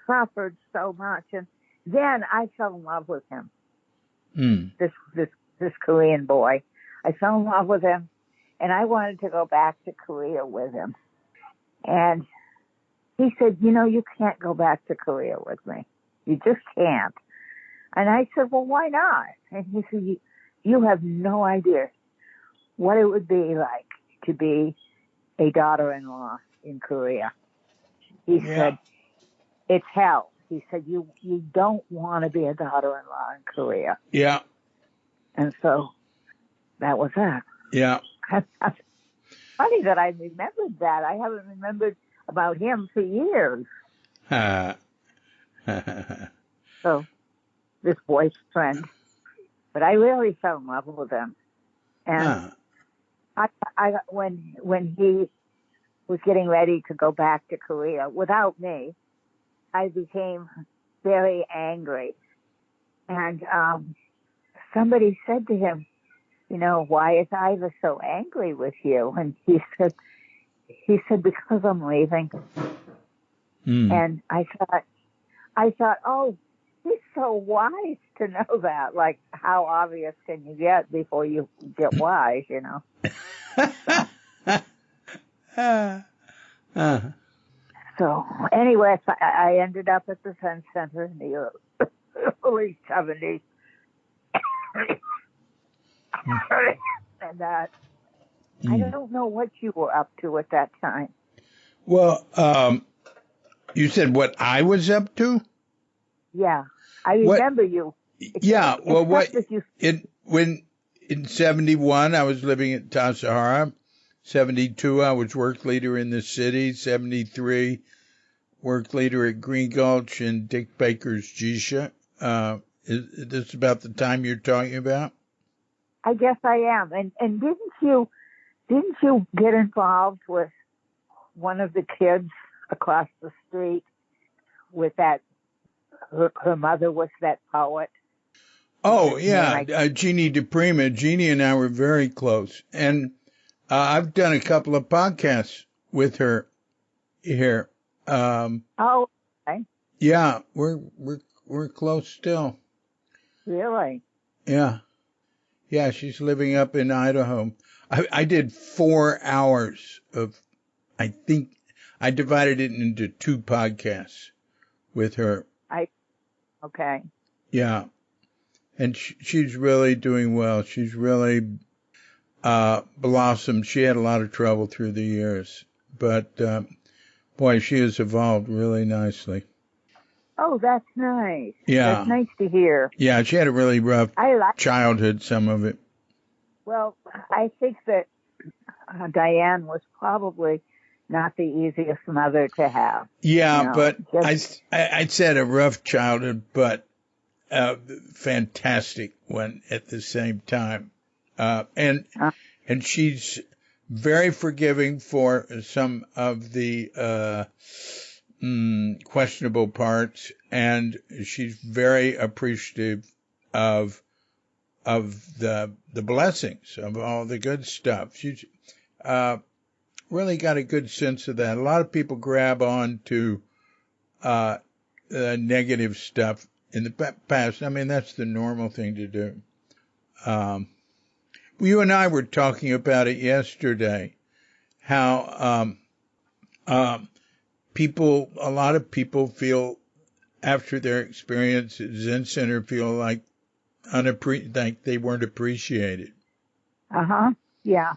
suffered so much. And then I fell in love with him. This Korean boy. I fell in love with him, and I wanted to go back to Korea with him. And he said, "You can't go back to Korea with me. You just can't." And I said, "Well, why not?" And he said, you have no idea what it would be like to be a daughter-in-law in Korea." He said, "It's hell." He said, you don't want to be a daughter-in-law in Korea. Yeah. And so that was that. Yeah. Funny that I remembered that. I haven't remembered about him for years. So this boyfriend, but I really fell in love with him. And when he was getting ready to go back to Korea without me, I became very angry. And somebody said to him, "Why is Iva so angry with you?" And he said, "Because I'm leaving." And I thought, oh, he's so wise to know that. Like, how obvious can you get before you get wise, So anyway, I ended up at the Zen Center in the early 70s. And I don't know what you were up to at that time. Well, you said what I was up to? Yeah, I remember you. Yeah, well, in 71, I was living at Tassajara. 72, I was work leader in the city. 73, work leader at Green Gulch and Dick Baker's Jisha. Is this about the time you're talking about? I guess I am. And didn't you get involved with one of the kids across the street with that? Her mother was that poet. Oh, yeah, Jeannie DePrima. Jeannie and I were very close. And I've done a couple of podcasts with her here. Okay. Yeah, we're close still. Really? Yeah. Yeah, she's living up in Idaho. I did 4 hours of, I think, I divided it into 2 podcasts with her. Okay. Yeah. And she's really doing well. She's really blossomed. She had a lot of trouble through the years. But, boy, she has evolved really nicely. Oh, that's nice. Yeah. That's nice to hear. Yeah, she had a really rough childhood, some of it. Well, I think that Diane was probably not the easiest mother to have. Yeah, but I said a rough childhood, but a fantastic one at the same time. And and she's very forgiving for some of the questionable parts, and she's very appreciative of the blessings of all the good stuff. She's really got a good sense of that. A lot of people grab on to negative stuff in the past. I mean, that's the normal thing to do. You and I were talking about it yesterday, how a lot of people feel after their experience at Zen Center feel like like they weren't appreciated. Yeah,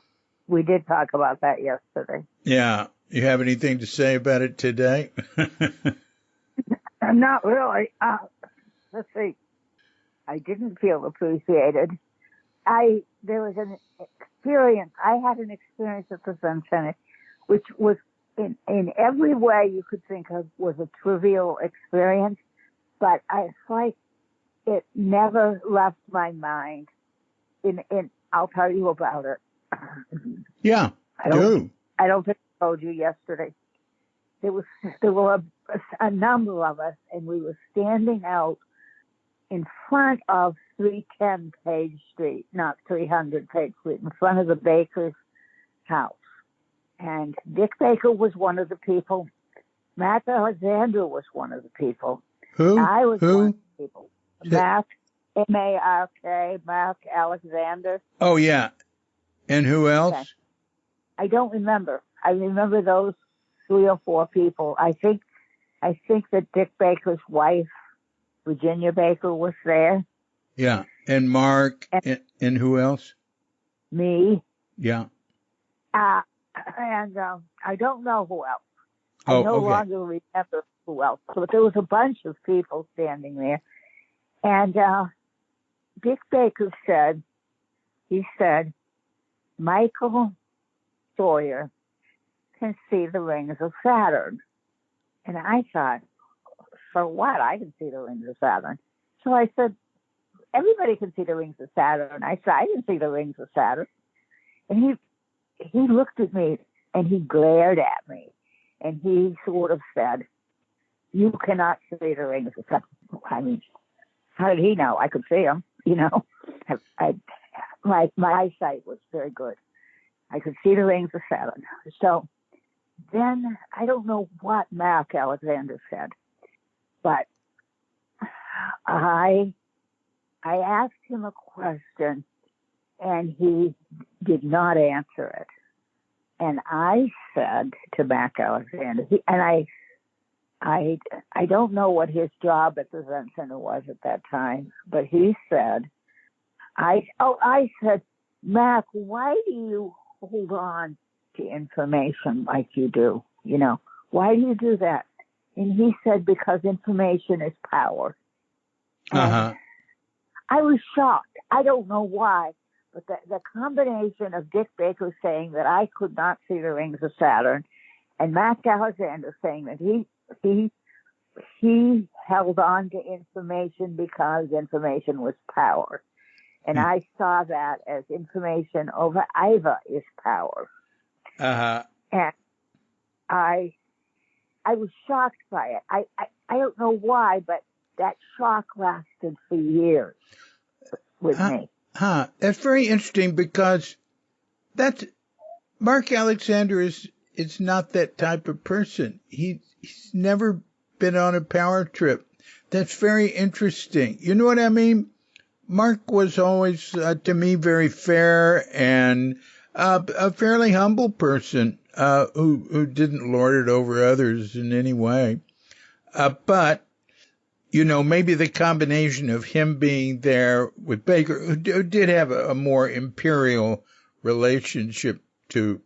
we did talk about that yesterday. Yeah. You have anything to say about it today? Not really. Let's see. I didn't feel appreciated. There was an experience. I had an experience at the Zen Center, which was in every way you could think of was a trivial experience, but it's like it never left my mind. I'll tell you about it. Yeah, I don't think I told you yesterday. There were a number of us, and we were standing out in front of 310 Page Street, not 300 Page Street, in front of the baker's house. And Dick Baker was one of the people. Matt Alexander was one of the people. Who? I was Who? one of the people. Matt, M-A-R-K, Mark Alexander. Oh, yeah. And who else? Okay. I don't remember. I remember those 3 or 4 people. I think that Dick Baker's wife, Virginia Baker, was there. Yeah. And Mark and who else? Me. Yeah. And I don't know who else. Oh, I no okay. longer remember who else. But there was a bunch of people standing there. And Dick Baker said, Michael Sawyer can see the rings of Saturn. And I thought, for what? I can see the rings of Saturn. So I said, everybody can see the rings of Saturn. I said, I didn't see the rings of Saturn. And he looked at me and he glared at me. And he sort of said, you cannot see the rings of Saturn. I mean, how did he know? I could see them, you know. My eyesight was very good. I could see the rings of Saturn. So then I don't know what Mark Alexander said, but I asked him a question and he did not answer it. And I said to Mark Alexander, I don't know what his job at the Zen Center was at that time, but he said, I said, Mac, why do you hold on to information like you do? You know, why do you do that? And he said, because information is power. Uh-huh. I was shocked. I don't know why, but the combination of Dick Baker saying that I could not see the rings of Saturn and Matt Alexander saying that he held on to information because information was power. And I saw that as information over Iva is power. Uh-huh. And I was shocked by it. I don't know why, but that shock lasted for years with me. That's very interesting because Mark Alexander is not that type of person. He's never been on a power trip. That's very interesting. You know what I mean? Mark was always, to me, very fair and a fairly humble person who didn't lord it over others in any way. But, you know, maybe the combination of him being there with Baker, who did have a more imperial relationship to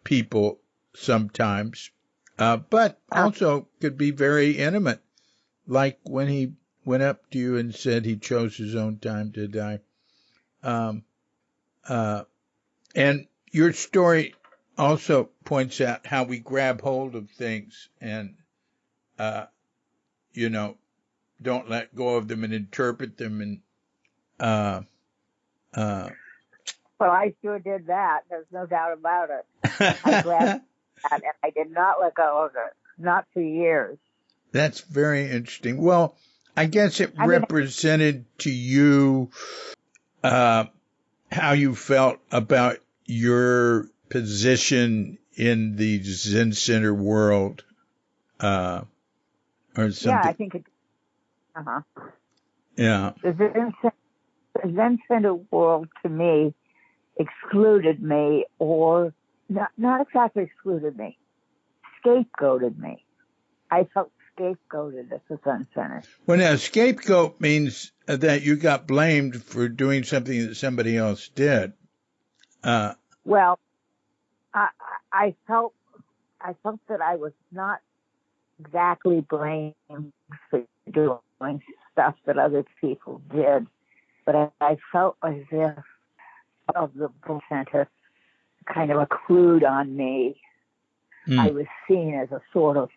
people sometimes, but also could be very intimate, like when he went up to you and said he chose his own time to die. And your story also points out how we grab hold of things and, you know, don't let go of them and interpret them. And Well, I sure did that. There's no doubt about it. I grabbed that, and I did not let go of it. Not for years. That's very interesting. Well, I guess it I mean, represented to you how you felt about your position in the Zen Center world, or something. yeah, I think it. Yeah. The Zen Center world, to me, excluded me, or not exactly excluded me, scapegoated me. I felt scapegoated at the Zen Center. Well, now, scapegoat means that you got blamed for doing something that somebody else did. Well, I felt that I was not exactly blamed for doing stuff that other people did, but I felt as if of the Bull Center kind of accrued on me. I was seen as a sort of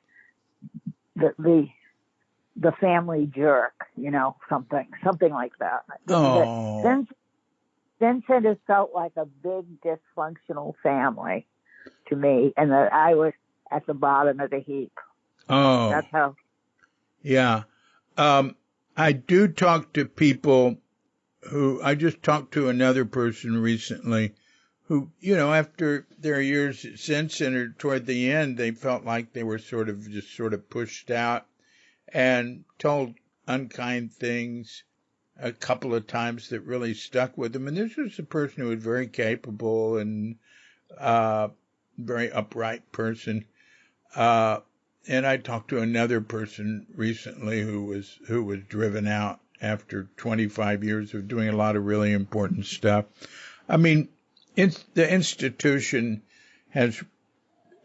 the family jerk, something like that. Oh. Zen Center felt like a big dysfunctional family to me, and that I was at the bottom of the heap. Oh. That's how. Yeah. I do talk to people I just talked to another person recently who, after their years at Zen Center, toward the end, they felt like they were sort of pushed out and told unkind things a couple of times that really stuck with them. And this was a person who was very capable and very upright person. And I talked to another person recently who was driven out after 25 years of doing a lot of really important stuff. I mean, the institution has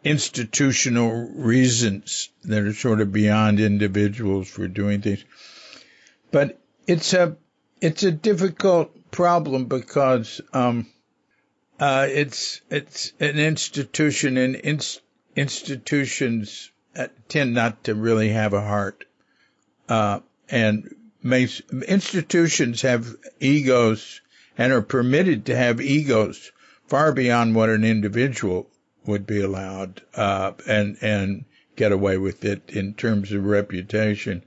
institutional reasons that are sort of beyond individuals for doing things. But it's a difficult problem because it's an institution, and institutions tend not to really have a heart, and institutions have egos and are permitted to have egos far beyond what an individual would be allowed, and get away with it in terms of reputation.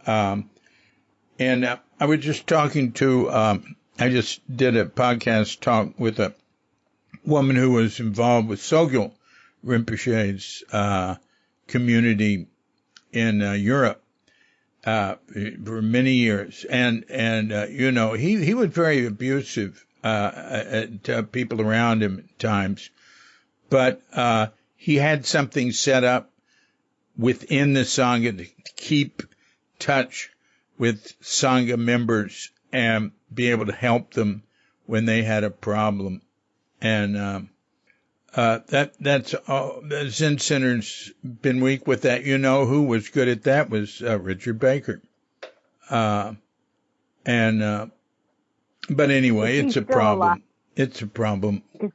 And I was just talking to, I just did a podcast talk with a woman who was involved with Sogyal Rinpoche's community in Europe for many years, and he was very abusive to people around him at times, but he had something set up within the Sangha to keep touch with Sangha members and be able to help them when they had a problem. And that's all. The Zen Center's been weak with that. Who was good at that was Richard Baker. But anyway, it's a problem. Alive? It's a problem. Is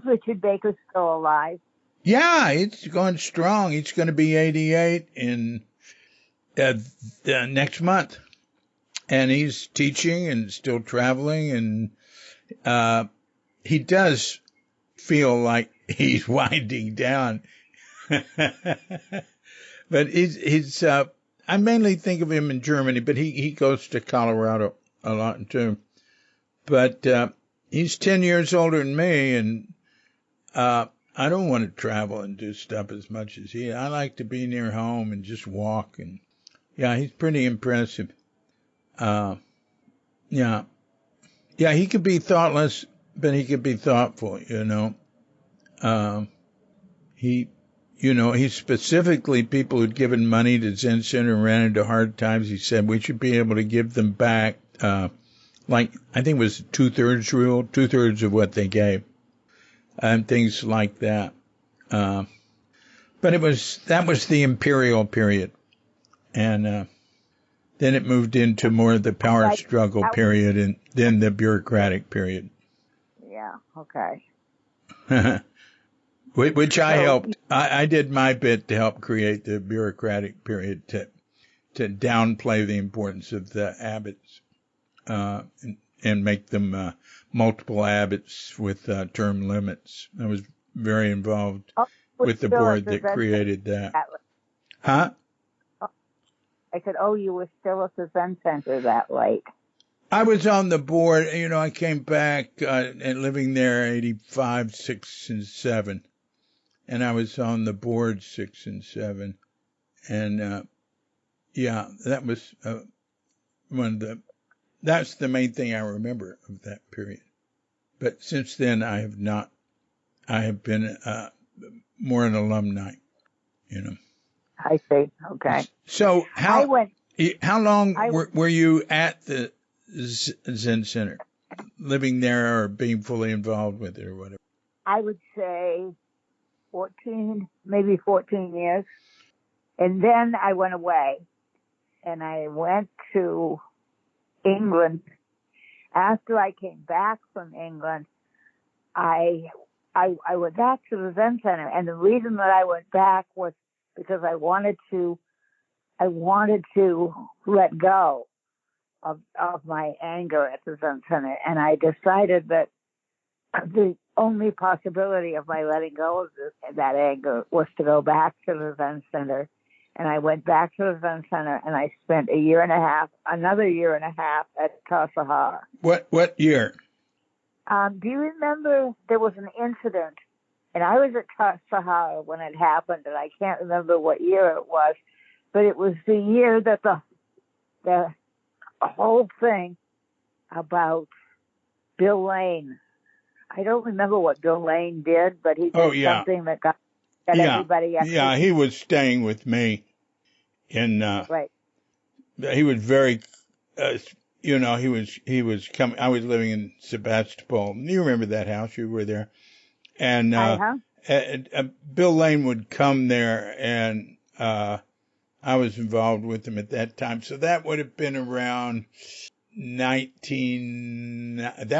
Richard Baker still alive? Yeah, it's going strong. He's going to be 88 in next month, and he's teaching and still traveling, and he does feel like he's winding down. But he's I mainly think of him in Germany, but he goes to Colorado a lot too. But he's 10 years older than me, and I don't want to travel and do stuff as much as he. I like to be near home and just walk. And yeah, he's pretty impressive. Yeah, he could be thoughtless, but he could be thoughtful. He specifically, people who'd given money to Zen Center and ran into hard times, he said we should be able to give them back, like I think it was 2/3 rule, 2/3 of what they gave, and things like that. But that was the imperial period, and then it moved into more of the power struggle period, and then the bureaucratic period. Yeah. Okay. Which I helped. I did my bit to help create the bureaucratic period to downplay the importance of the abbots. and make them multiple abbots with term limits. I was very involved with the board that created that. Huh? I said, oh, you were still at the Zen Center that late. I was on the board. I came back and living there 85, 6, and 7. And I was on the board 6 and 7. And, yeah, that was that's the main thing I remember of that period. But since then, I have been more an alumni, I see. Okay. So how long were you at the Zen Center, living there or being fully involved with it or whatever? I would say 14, maybe 14 years. And then I went away and I went to England. After I came back from England, I went back to the Zen Center. And the reason that I went back was because I wanted to let go of my anger at the Zen Center. And I decided that the only possibility of my letting go of that anger was to go back to the Zen Center. And I went back to the Zen Center and I spent another year and a half at Tassajara. What year? Do you remember there was an incident, and I was at Tassajara when it happened, and I can't remember what year it was, but it was the year that the whole thing about Bill Lane. I don't remember what Bill Lane did, but he did something that got everybody. Yeah, he was staying with me, and right. He was very, he was coming. I was living in Sebastopol. You remember that house? You were there, and Bill Lane would come there, and I was involved with him at that time. So that would have been around that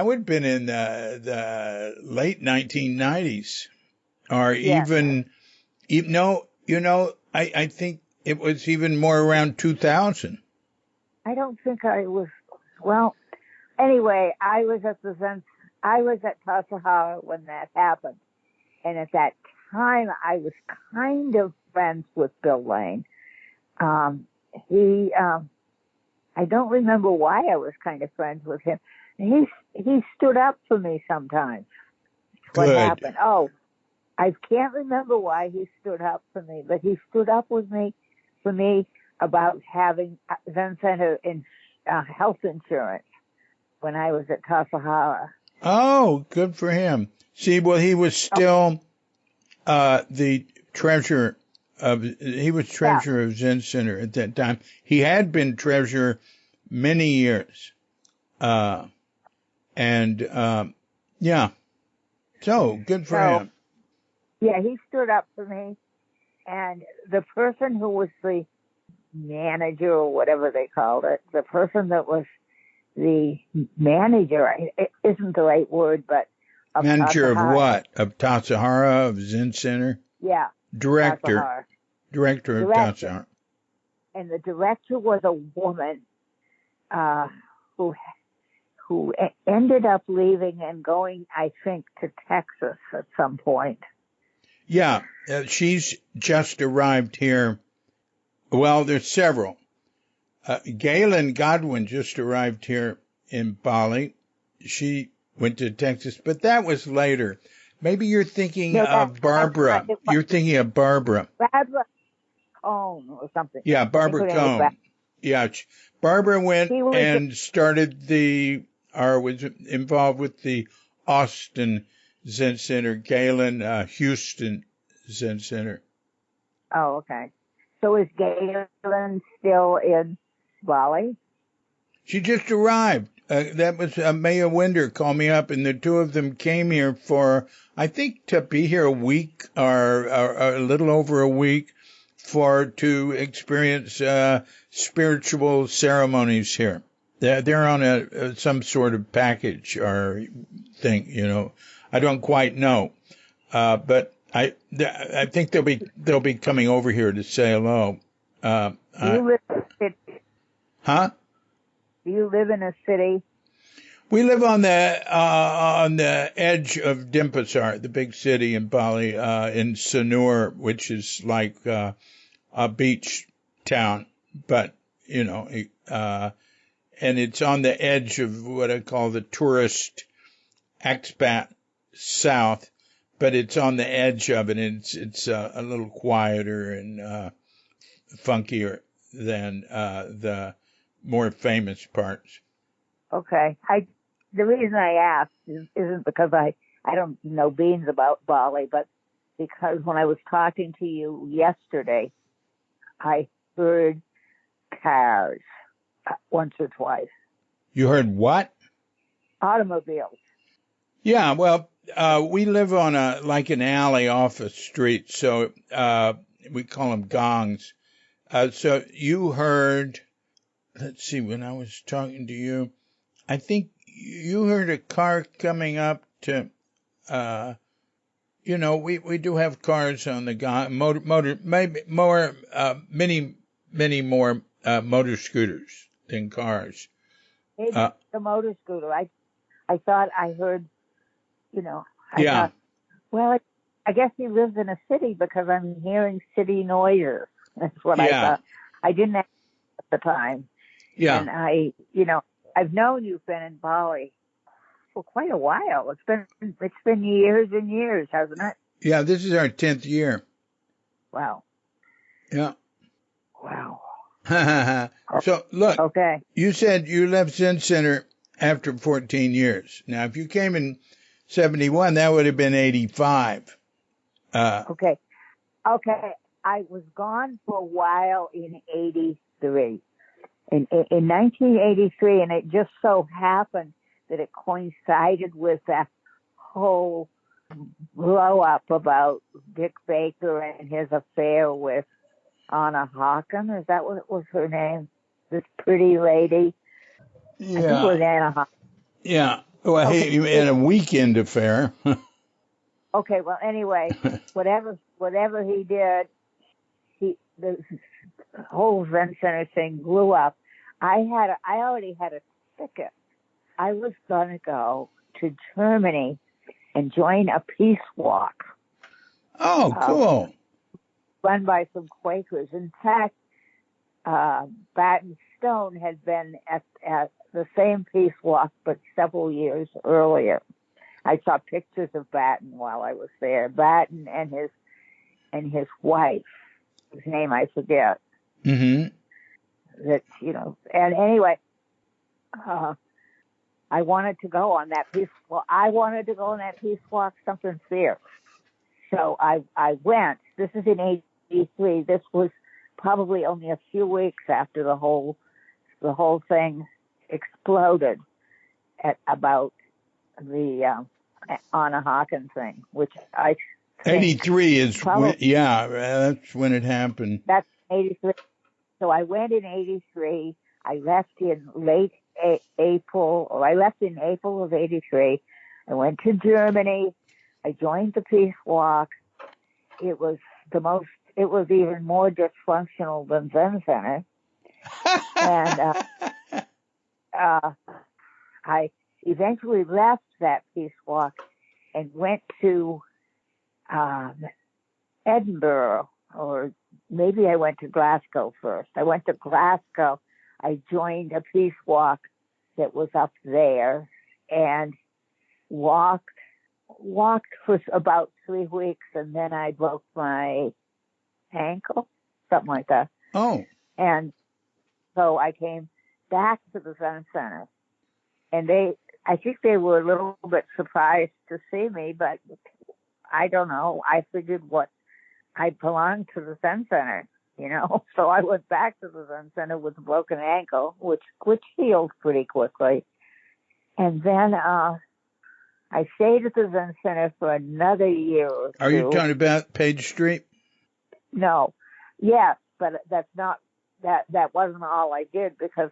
would have been in the late 1990s, or even I think it was even more around 2000. I don't think I was. Well, anyway, I was at Tassajara when that happened, and at that time I was kind of friends with Bill Lane. I don't remember why I was kind of friends with him. He stood up for me sometimes. What happened? Oh, I can't remember why he stood up for me, but he stood up for me about having Zen Center in health insurance when I was at Tassajara. Oh, good for him. See, well, he was still the treasurer of Zen Center at that time. He had been treasurer many years. So good for him. Yeah, he stood up for me. And the person who was the manager, or whatever they called it, the person that was the manager, it isn't the right word, but manager of what? Of Tassajara, of Zen Center? Yeah. Director Tassajara. of Tassajara. And the director was a woman who ended up leaving and going, I think, to Texas at some point. Yeah, she's just arrived here. Well, there's several. Galen Godwin just arrived here in Bali. She went to Texas, but that was later. Maybe you're thinking of Barbara. You're thinking of Barbara. Barbara Cone or something. Yeah, Barbara Cone. Yeah, Barbara went and started was involved with the Austin Zen Center, Galen, Houston Zen Center. Oh, okay. So is Galen still in Bali? She just arrived. That was Maya Winder called me up, and the two of them came here I think, to be here a week or a little over a week to experience spiritual ceremonies here. They're on some sort of package or thing, I don't quite know, but I think they'll be coming over here to say hello. You live in the city. Huh? Do you live in a city? We live on the edge of Denpasar, the big city in Bali, in Sanur, which is like a beach town, but and it's on the edge of what I call the tourist expat south, but it's on the edge of it, and it's a little quieter and funkier than the more famous parts. Okay. The reason I asked isn't because I don't know beans about Bali, but because when I was talking to you yesterday, I heard cars once or twice. You heard what? Automobiles. Yeah, well, we live on like an alley off a street, so we call them gongs. So you heard, let's see, when I was talking to you, I think you heard a car coming up to, we do have cars on the motor, maybe more, many more motor scooters than cars. Maybe the motor scooter. I thought I heard, I Yeah. thought, well, I guess he lives in a city because I'm hearing city noises. That's what I thought. I didn't ask at the time. Yeah. And I've known you've been in Bali for quite a while. It's been years and years, hasn't it? Yeah, this is our 10th year. Wow. Yeah. Wow. So, look, okay. You said you left Zen Center after 14 years. Now, if you came in 71, that would have been 85. Okay. I was gone for a while in 83. In 1983, and it just so happened that it coincided with that whole blow up about Dick Baker and his affair with Anna Hawken. Is that what was her name? This pretty lady? Yeah. I think it was Anna Hawken. Yeah. Well, okay. He had a weekend affair. Okay, well, anyway, whatever he did, the whole Zen Center thing blew up. I already had a ticket. I was going to go to Germany and join a peace walk. Oh, cool. Run by some Quakers. In fact, Batten Stone had been at the same peace walk, but several years earlier. I saw pictures of Batten while I was there. Batten and his wife, whose name I forget. Mm-hmm. That and anyway, I wanted to go on that peace. Well, I wanted to go on that peace walk, something fierce. So I went. This is in '83. This was probably only a few weeks after the whole thing exploded at about the Anna Hawken thing, which I think 83 is that's when it happened. That's 83. So I went in '83. I left in late April, or I left in April of '83. I went to Germany. I joined the Peace Walk. It was even more dysfunctional than Zen Center. And I eventually left that Peace Walk and went to Edinburgh, or maybe I went to Glasgow first. I went to Glasgow. I joined a peace walk that was up there and walked for about 3 weeks, and then I broke my ankle, something like that. Oh. And so I came back to the Zen Center, and I think they were a little bit surprised to see me, but I don't know. I figured I belonged to the Zen Center, So I went back to the Zen Center with a broken ankle, which healed pretty quickly. And then I stayed at the Zen Center for another year or two. Are you talking about Page Street? No. Yes, but that's not that wasn't all I did, because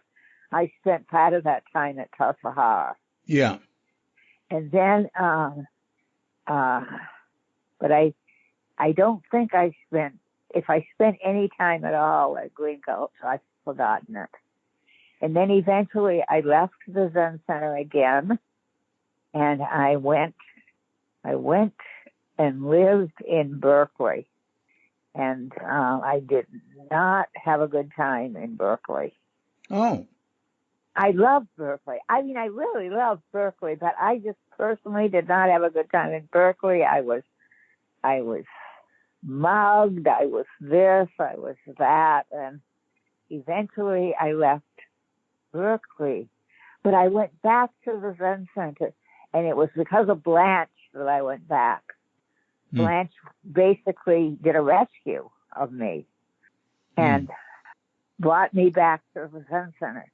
I spent part of that time at Tassajara. Yeah. And then but I don't think if I spent any time at all at Greencoat, I've forgotten it. And then eventually I left the Zen Center again, and I went and lived in Berkeley. And I did not have a good time in Berkeley. Oh. I loved Berkeley. I mean, I really loved Berkeley, but I just personally did not have a good time in Berkeley. I was mugged. I was this. I was that. And eventually I left Berkeley. But I went back to the Zen Center, and it was because of Blanche that I went back. Blanche basically did a rescue of me and brought me back to the Zen Center.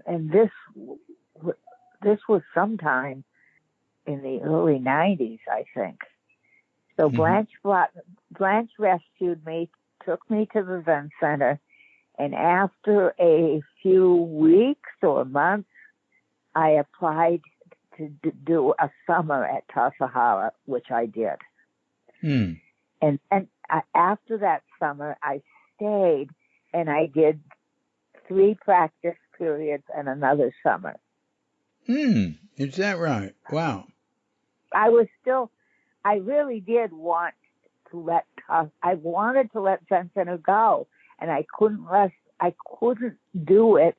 And this was sometime in the early 90s, I think. So Blanche rescued me, took me to the Zen Center, and after a few weeks or months, I applied to do a summer at Tassajara, which I did. And after that summer, I stayed and I did 3 practice periods and another summer. Is that right? Wow. I really did want to I wanted to let Zen Center go, and I couldn't do it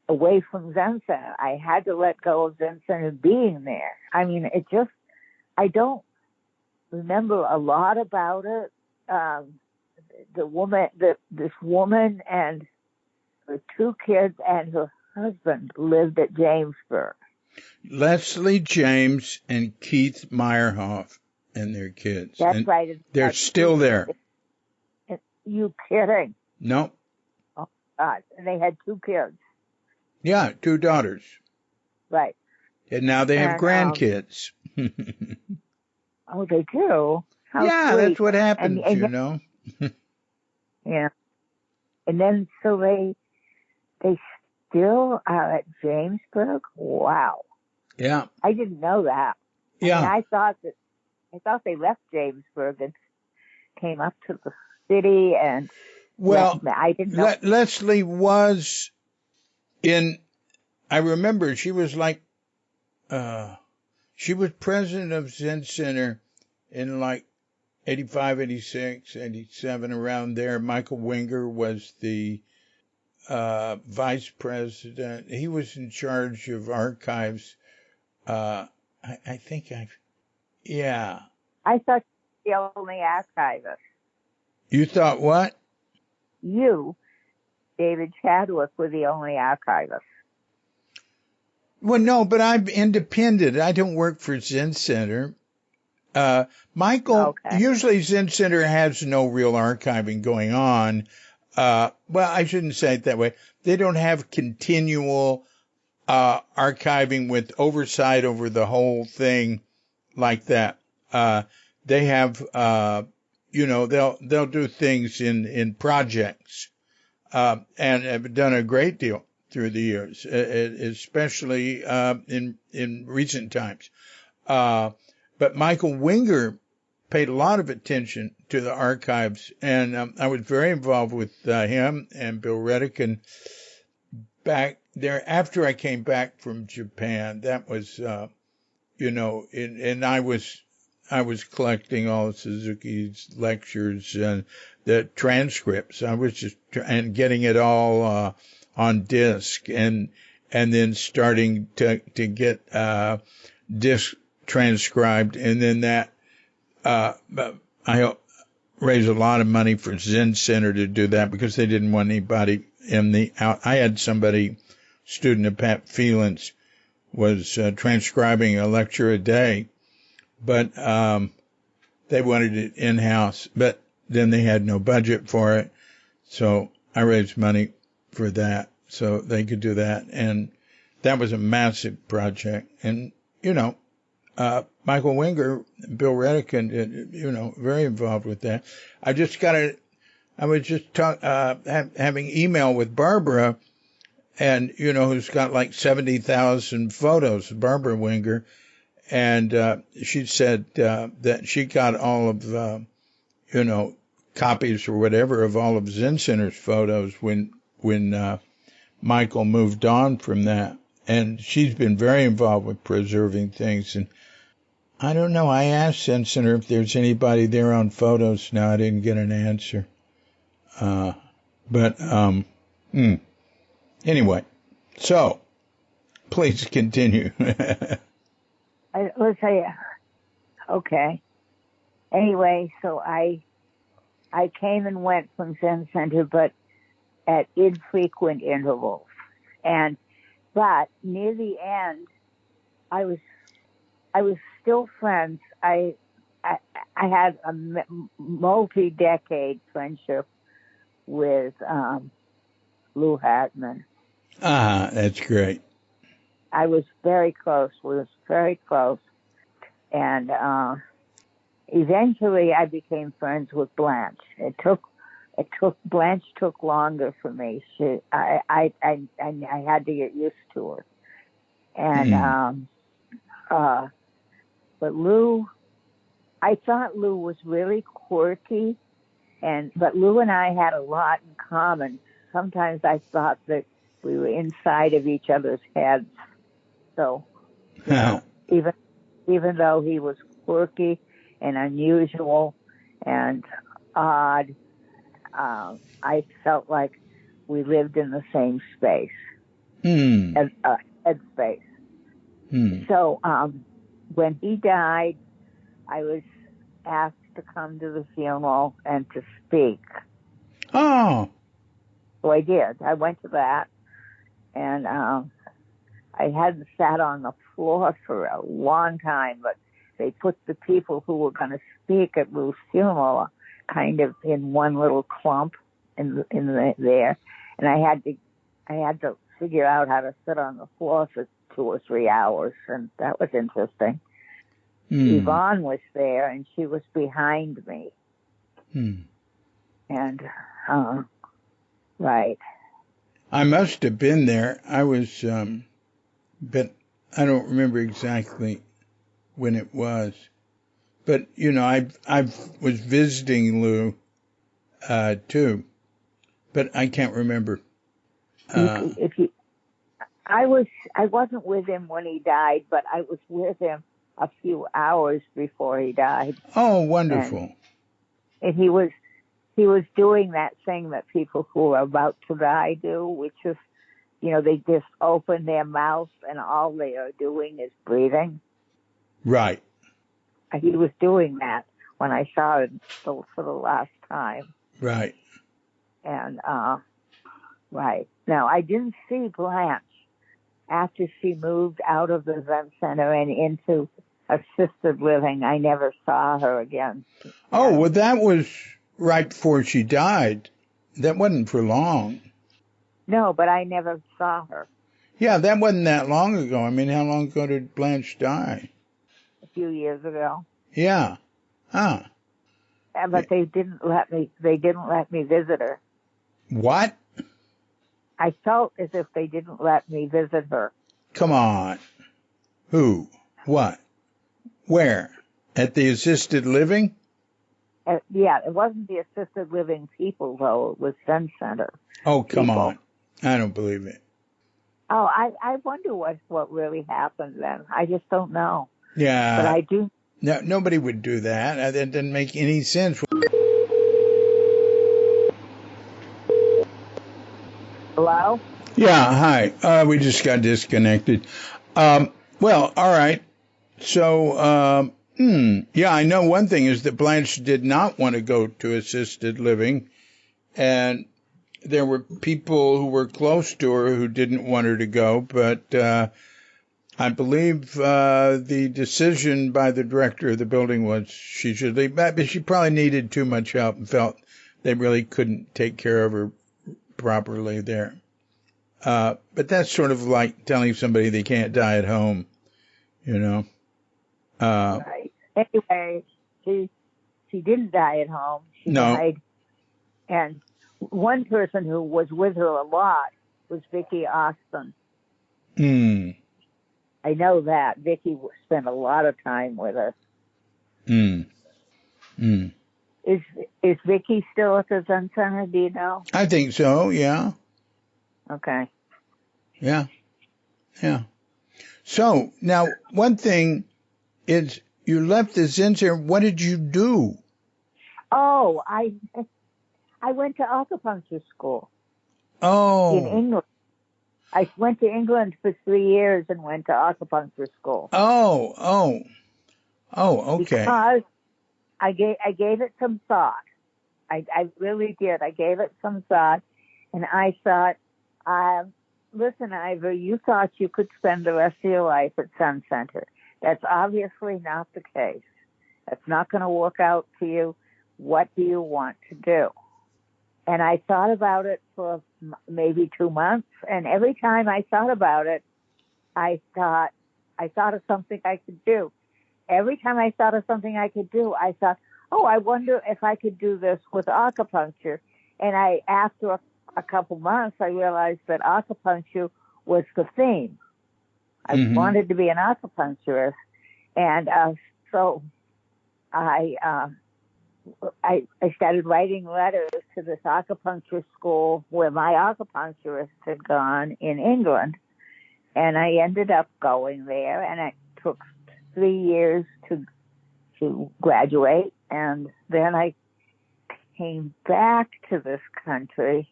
away from Zen Center. I had to let go of Zen Center being there. I mean, I don't remember a lot about it. This woman and her 2 kids and her husband lived at Jamesburg. Leslie James and Keith Meyerhoff and their kids. That's right. They're still there. You kidding? No. Oh, God. And they had 2 kids. Yeah, 2 daughters. Right. And now they have grandkids. Oh, they do? How yeah, sweet. That's what happens, and you know. Yeah. And then, so they still are at Jamesburg? Wow. Yeah. I didn't know that. Yeah. I mean, I thought they left Jamesburg and came up to the city and I didn't know. Leslie was I remember she was like, she was president of Zen Center in like 85, 86, 87, around there. Michael Winger was the vice president. He was in charge of archives. I thought you were the only archivist. You thought what? You, David Chadwick, were the only archivist. Well, no, but I'm independent. I don't work for Zen Center. Michael, usually Zen Center has no real archiving going on. Well, I shouldn't say it that way. They don't have continual archiving with oversight over the whole thing like that. They have, they'll do things in projects, and have done a great deal through the years, especially in recent times. But Michael Winger paid a lot of attention to the archives, and I was very involved with him and Bill Redican back there after I came back from Japan. That was, and I was collecting all of Suzuki's lectures and the transcripts. I was just and getting it all on disc, and then starting to get disc transcribed, and then that I raised a lot of money for Zen Center to do that because they didn't want anybody I had somebody, student of Pat Phelan's, was transcribing a lecture a day, but they wanted it in-house, but then they had no budget for it, so I raised money for that so they could do that, and that was a massive project. And Michael Winger, Bill Redican, very involved with that. I was just having email with Barbara, and, who's got like 70,000 photos, Barbara Winger. And she said that she got all of, copies or whatever of all of Zen Center's photos when Michael moved on from that. And she's been very involved with preserving things. And I don't know. I asked Zen Center if there's anybody there on photos now. I didn't get an answer. Anyway, so please continue. Let's say, okay. Anyway, so I came and went from Zen Center, but at infrequent intervals. But near the end, I was still friends. I had a multi-decade friendship with Lou Hartman. That's great. I was very close. We were very close, and eventually I became friends with Blanche. Blanche took longer for me. I had to get used to her, and but Lou, I thought Lou was really quirky, but Lou and I had a lot in common. Sometimes I thought that we were inside of each other's heads. So, even though he was quirky and unusual and odd, I felt like we lived in the same space, head space. So, when he died, I was asked to come to the funeral and to speak. Oh. So I did. I went to that, and I hadn't sat on the floor for a long time, but they put the people who were going to speak at Lou's funeral kind of in one little clump there, and I had to figure out how to sit on the floor for 2 or 3 hours, and that was interesting. Yvonne was there, and she was behind me. And right. I must have been there. I was, but I don't remember exactly when it was. But I was visiting Lou too, but I can't remember. I wasn't with him when he died, but I was with him a few hours before he died. Oh, wonderful! And he was doing that thing that people who are about to die do, which is, they just open their mouth and all they are doing is breathing. Right. He was doing that when I saw him for the last time. Right. And, right. Now, I didn't see Blanche after she moved out of the Zen Center and into assisted living. I never saw her again. Oh, well, that was right before she died. That wasn't for long. No, but I never saw her. Yeah, that wasn't that long ago. I mean, how long ago did Blanche die? A few years ago. Yeah. Huh. But they didn't let me visit her. What? I felt as if they didn't let me visit her. Come on. Who? What? Where? At the assisted living? Yeah, it wasn't the assisted living people, though. It was Zen Center. Oh, come on. I don't believe it. Oh, I wonder what really happened then. I just don't know. Yeah. But I do. No, nobody would do that. That doesn't make any sense. Hello? Yeah, hi. We just got disconnected. Well, all right. So, yeah, I know one thing is that Blanche did not want to go to assisted living, and there were people who were close to her who didn't want her to go, but I believe the decision by the director of the building was she should leave, but she probably needed too much help and felt they really couldn't take care of her properly there. But that's sort of like telling somebody they can't die at home, Right. Anyway, she didn't die at home. She died. And one person who was with her a lot was Vicki Austin. I know that. Vicki spent a lot of time with her. Is Vicki still at the Zen Center? Do you know? I think so, yeah. Okay. Yeah. Yeah. So now, one thing is you left the Zen Center. What did you do? Oh, I went to acupuncture school in Oh, England. I went to England for 3 years and went to acupuncture school oh, oh, oh, okay. because I gave it some thought. I really did. I gave it some thought, and I thought, listen, Ivor, you thought you could spend the rest of your life at Sun Center. That's obviously not the case. That's not going to work out for you. What do you want to do? And I thought about it for maybe 2 months, and every time I thought about it, I thought of something I could do. Every time I thought of something I could do, I thought, oh, I wonder if I could do this with acupuncture. And after a couple months, I realized that acupuncture was the theme. I wanted to be an acupuncturist. And so I started writing letters to this acupuncture school where my acupuncturist had gone in England. And I ended up going there, and it took 3 years to graduate. And then I came back to this country.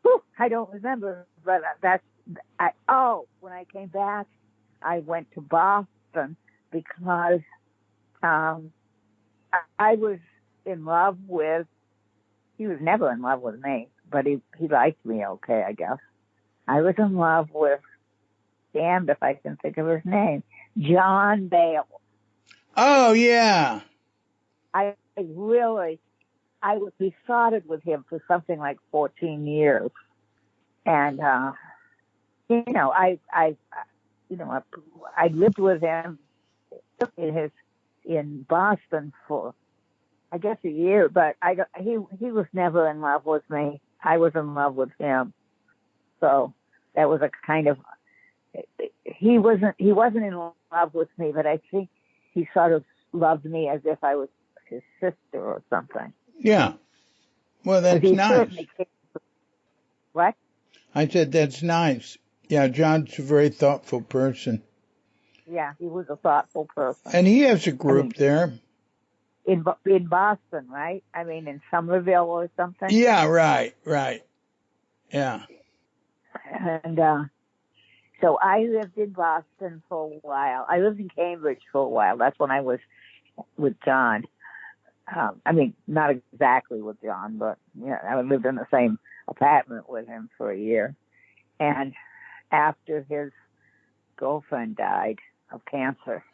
Whew, I don't remember, but when I came back, I went to Boston because I was in love with, he was never in love with me, but he liked me okay, I guess. I was in love with, damned if I can think of his name, John Bale. Oh, yeah. I was besotted with him for something like 14 years. And, I lived with him in Boston for, I guess, a year, but he was never in love with me. I was in love with him. So that was a kind of, he wasn't in love with me, but I think he sort of loved me as if I was his sister or something. Yeah. Well, that's nice. What? I said, that's nice. Yeah, John's a very thoughtful person. Yeah, he was a thoughtful person. And he has a group there. In Boston, right? I mean, in Somerville or something. Yeah, right. Yeah. And so I lived in Boston for a while. I lived in Cambridge for a while. That's when I was with John. I mean, not exactly with John, but yeah, I lived in the same apartment with him for a year. And after his girlfriend died of cancer.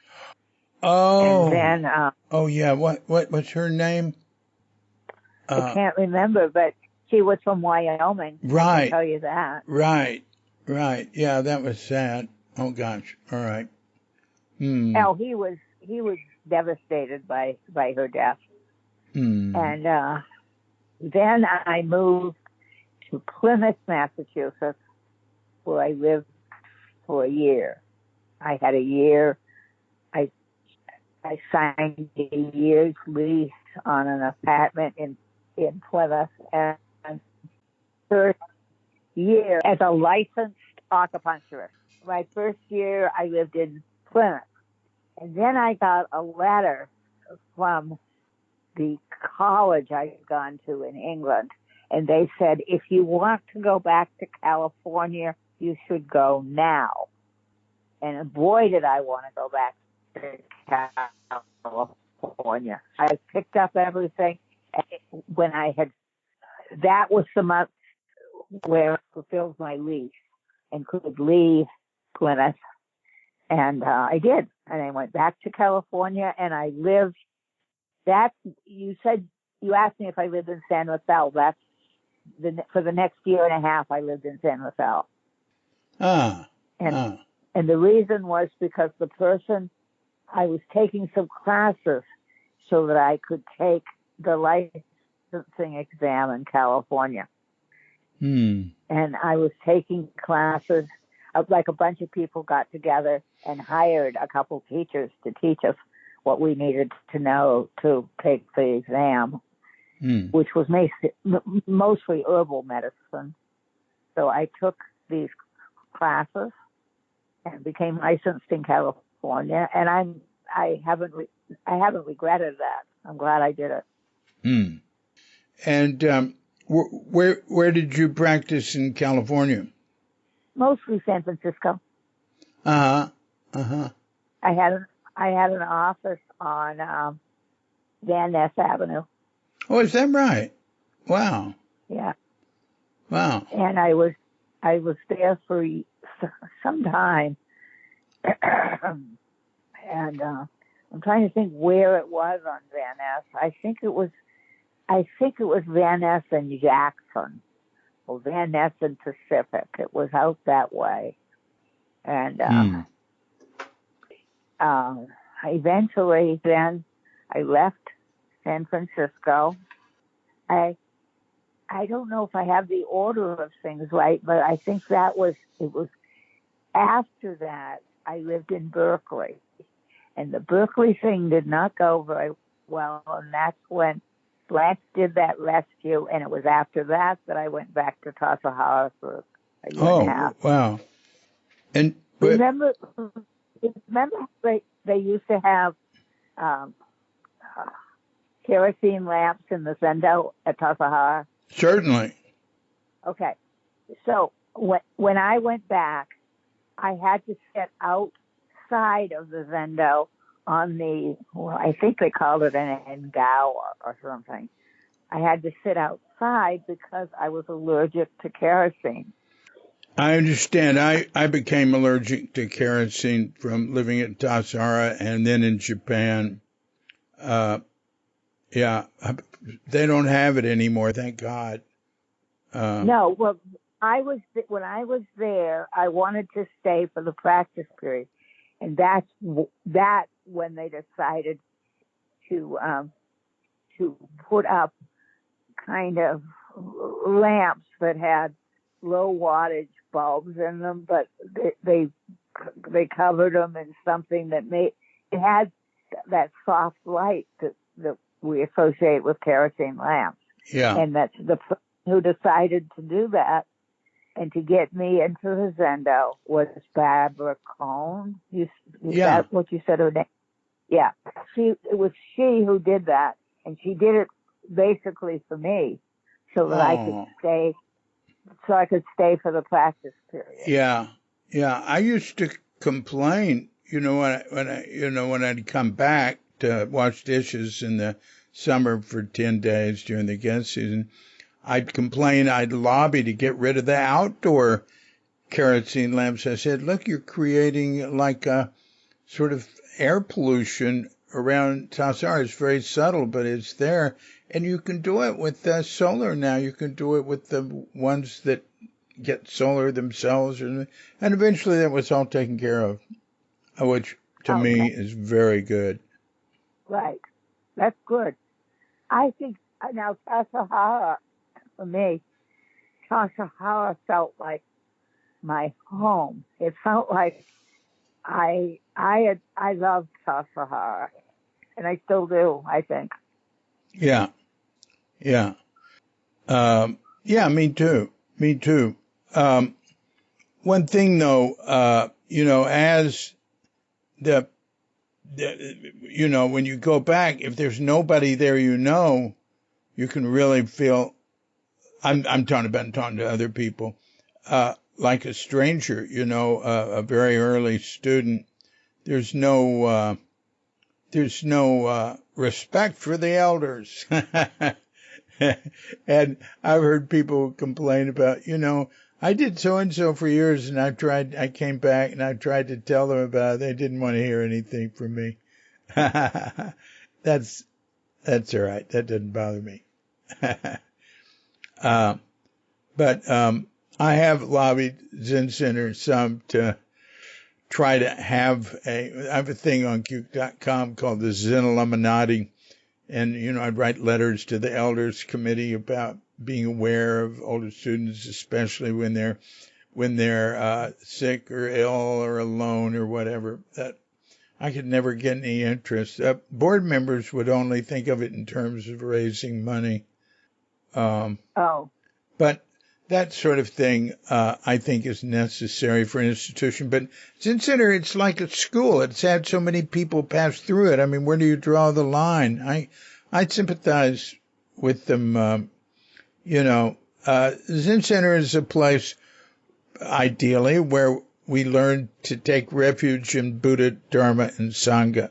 Oh. And then, oh yeah. What's her name? I can't remember, but she was from Wyoming. Right. I can tell you that. Right. Yeah, that was sad. Oh gosh. All right. Oh, he was devastated by her death. And then I moved to Plymouth, Massachusetts, where I lived for a year. I had a year. I signed a year's lease on an apartment in Plymouth, and first year as a licensed acupuncturist. My first year I lived in Plymouth, and then I got a letter from the college I had gone to in England, and they said, if you want to go back to California, you should go now. And boy, did I want to go back to California. I picked up everything. When that was the month where I fulfilled my lease and could leave Plymouth. And I did. And I went back to California, and I lived. You asked me if I lived in San Rafael. That's for the next year and a half I lived in San Rafael. And the reason was because the person, I was taking some classes so that I could take the licensing exam in California. And I was taking classes, like a bunch of people got together and hired a couple teachers to teach us what we needed to know to take the exam, which was mostly herbal medicine. So I took these classes and became licensed in California. And I haven't regretted that. I'm glad I did it. Hmm. And where did you practice in California? Mostly San Francisco. Uh-huh. Uh-huh. I had an office on Van Ness Avenue. Oh, is that right? Wow. Yeah. Wow. And I was there for some time. And I'm trying to think where it was on Van Ness. I think it was Van Ness and Jackson, or Van Ness and Pacific. It was out that way. And eventually, then I left San Francisco. I don't know if I have the order of things right, but I think it was after that I lived in Berkeley. And the Berkeley thing did not go very well, and that's when Blanche did that rescue, and it was after that I went back to Tasahara for a year and a half. Wow. And remember they used to have kerosene lamps in the Zendo at Tasahara? Certainly. Okay. So when I went back, I had to sit outside of the Zendo on I think they called it an Engawa or something. I had to sit outside because I was allergic to kerosene. I understand. I became allergic to kerosene from living at Tassara and then in Japan. Yeah, they don't have it anymore, thank God. No, well, when I was there, I wanted to stay for the practice period, and that's when they decided to put up kind of lamps that had low wattage bulbs in them, but they covered them in something that had that soft light that we associate with kerosene lamps. Yeah. And that's the person who decided to do that and to get me into the Zendo was Barbara Cohn. Is that what you said her name? Yeah. It was she who did that, and she did it basically for me so that I could stay for the practice period. Yeah. Yeah. I used to complain, when I'd come back to wash dishes in the summer for 10 days during the guest season, I'd complain, I'd lobby to get rid of the outdoor kerosene lamps. I said, look, you're creating like a sort of air pollution around Tassara. It's very subtle, but it's there. And you can do it with solar now. You can do it with the ones that get solar themselves. And eventually that was all taken care of, which to me is very good. Right. That's good. I think now Tasahara, for me, Tasahara felt like my home. It felt like I loved Tasahara, and I still do, I think. Yeah. Yeah. Yeah, me too. Me too. One thing though, as when you go back, if there's nobody there, you can really feel, I'm talking to other people, like a stranger, a very early student. There's no respect for the elders. And I've heard people complain about, I did so-and-so for years and I came back and I tried to tell them about it. They didn't want to hear anything from me. That's all right. That doesn't bother me. But I have lobbied Zen Center some to try to have I have a thing on Q.com called the Zen Illuminati. And, I'd write letters to the elders committee about being aware of older students, especially when they're sick or ill or alone or whatever. That I could never get any interest. Board members would only think of it in terms of raising money. But that sort of thing, I think, is necessary for an institution. But Zen Center, it's like a school. It's had so many people pass through it. I mean, where do you draw the line? I sympathize with them. Zen Center is a place, ideally, where we learn to take refuge in Buddha, Dharma, and Sangha.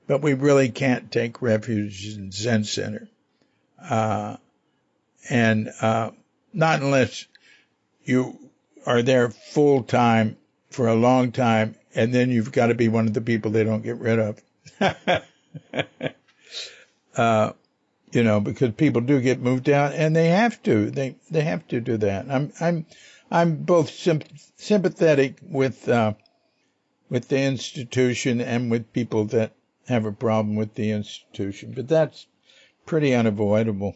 But we really can't take refuge in Zen Center. Not unless you are there full time for a long time, and then you've got to be one of the people they don't get rid of. Because people do get moved out, and they have to. They have to do that. I'm both sympathetic with the institution and with people that have a problem with the institution, but that's pretty unavoidable,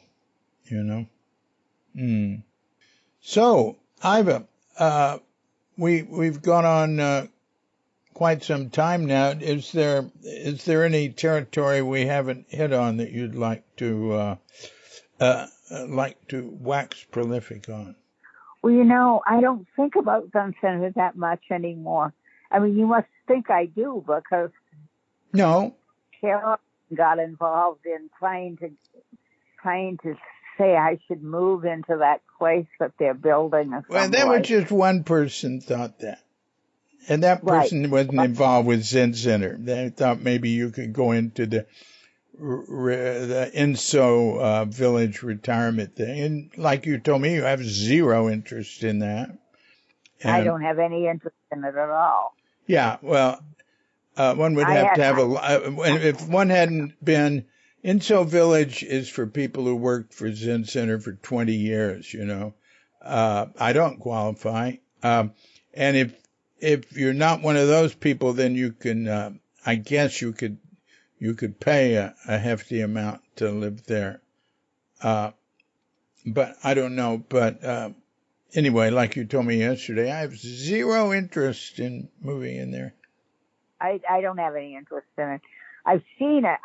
So, Iva, we've gone on quite some time now. Is there any territory we haven't hit on that you'd like to wax prolific on? Well, I don't think about Zen Center that much anymore. I mean, you must think I do, because Carol got involved in trying to say I should move into that place that they're building. Well, that was just one person thought that. And that person wasn't involved with Zen Center. They thought maybe you could go into the Inso village retirement thing. And like you told me, you have zero interest in that. And I don't have any interest in it at all. Yeah, well, one would have to have if one hadn't been, Inso Village is for people who worked for Zen Center for 20 years, I don't qualify. And if you're not one of those people, then you can, I guess you could pay a hefty amount to live there. But I don't know. But anyway, like you told me yesterday, I have zero interest in moving in there. I don't have any interest in it. I've seen it.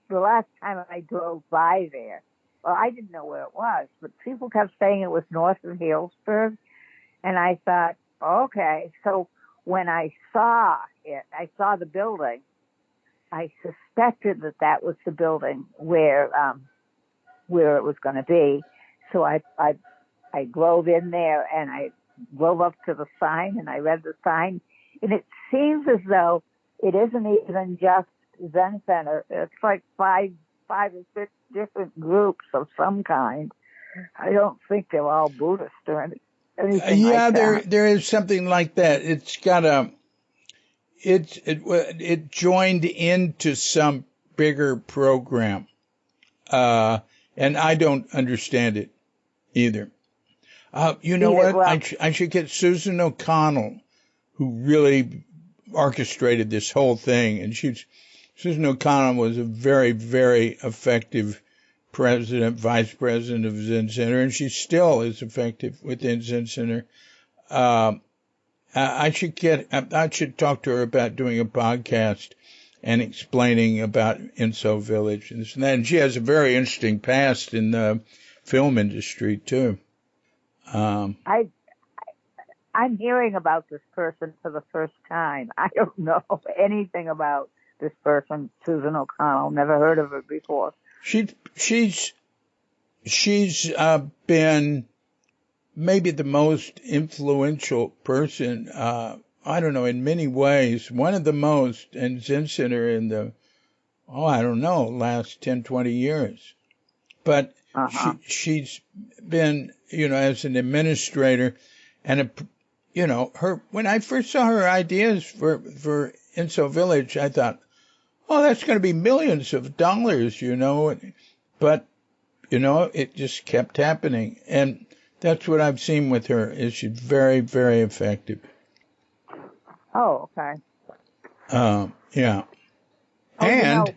The last time I drove by there, well, I didn't know where it was, but people kept saying it was north of Healdsburg. And I thought, okay. So when I saw the building, I suspected that was the building where it was going to be. So I drove in there, and I drove up to the sign, and I read the sign, and it seems as though it isn't even just Zen Center. It's like five or six different groups of some kind. I don't think they're all Buddhist or anything like that. there is something like that. It's got it joined into some bigger program, and I don't understand it either. You know what? Well, I should get Susan O'Connell, who really orchestrated this whole thing, and Susan O'Connell was a very, very effective vice president of Zen Center, and she still is effective within Zen Center. I should talk to her about doing a podcast and explaining about Inso Village and this and that. And she has a very interesting past in the film industry too. I'm hearing about this person for the first time. I don't know anything about this person, Susan O'Connell. Never heard of her before. She's been maybe the most influential person, I don't know, in many ways, one of the most in Zen Center in the, last 10, 20 years. But she's been, as an administrator and when I first saw her ideas for Inso Village, I thought, that's going to be millions of dollars, but, it just kept happening. And that's what I've seen with her, is she's very, very effective. Oh, okay. Yeah. And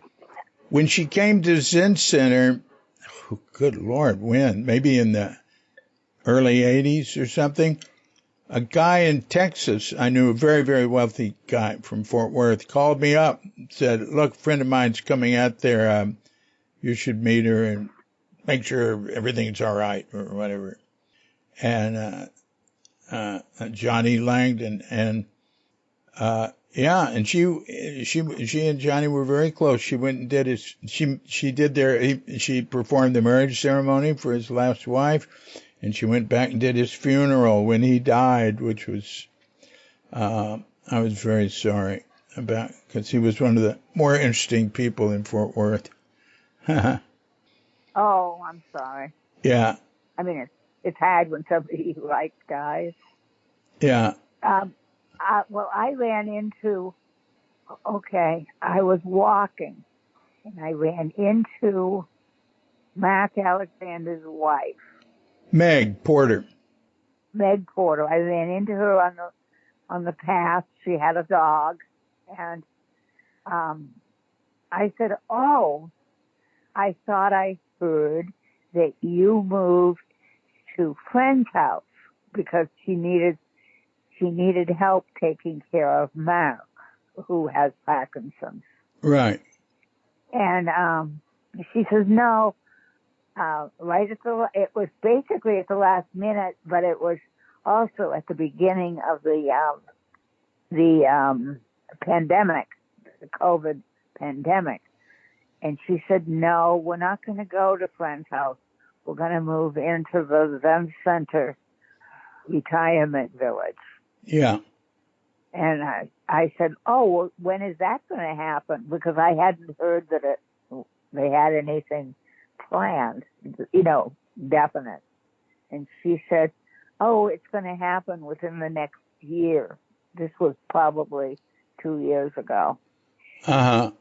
when she came to Zen Center, good Lord, when? Maybe in the early 80s or something, a guy in Texas, I knew, a very, very wealthy guy from Fort Worth, called me up and said, look, a friend of mine's coming out there. You should meet her and make sure everything's all right or whatever. and Johnny Langdon, and yeah, and she and Johnny were very close. She went and did his she performed the marriage ceremony for his last wife, and she went back and did his funeral when he died, which was I was very sorry about, because he was one of the more interesting people in Fort Worth. Oh, I'm sorry. Yeah, I mean, it's hard when somebody you like dies. yeah. Well, I ran into. Okay, I was walking, and I ran into Mark Alexander's wife, Meg Porter. Meg Porter. I ran into her on the path. She had a dog, and I said, "Oh, I thought I heard that you moved to friend's house because she needed help taking care of Mark, who has Parkinson's." Right. And she says, "No." Right at it was basically at the last minute, but it was also at the beginning of the pandemic, the COVID pandemic. And she said, "No, we're not going to go to friend's house. We're going to move into the Zen Center retirement village." Yeah. And I said, "Oh, well, when is that going to happen?" Because I hadn't heard that they had anything planned, definite. And she said, "Oh, it's going to happen within the next year." This was probably 2 years ago. Uh-huh.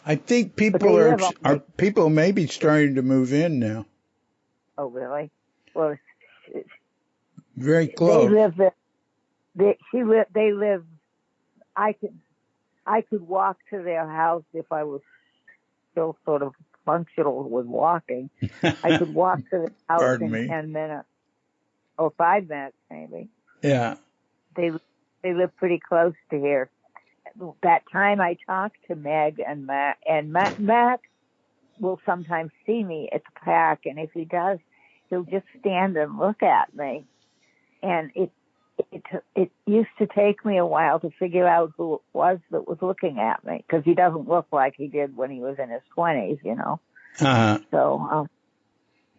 I think people may be starting to move in now. Oh, really? Well, Very close. They live. I could walk to their house if I was still sort of functional with walking. I could walk to the house Pardon in me. 10 minutes or 5 minutes, maybe. Yeah. They live pretty close to here. That time I talked to Meg and Mac will sometimes see me at the park, and if he does, he'll just stand and look at me. And it used to take me a while to figure out who it was that was looking at me, because he doesn't look like he did when he was in his 20s, Uh-huh. So,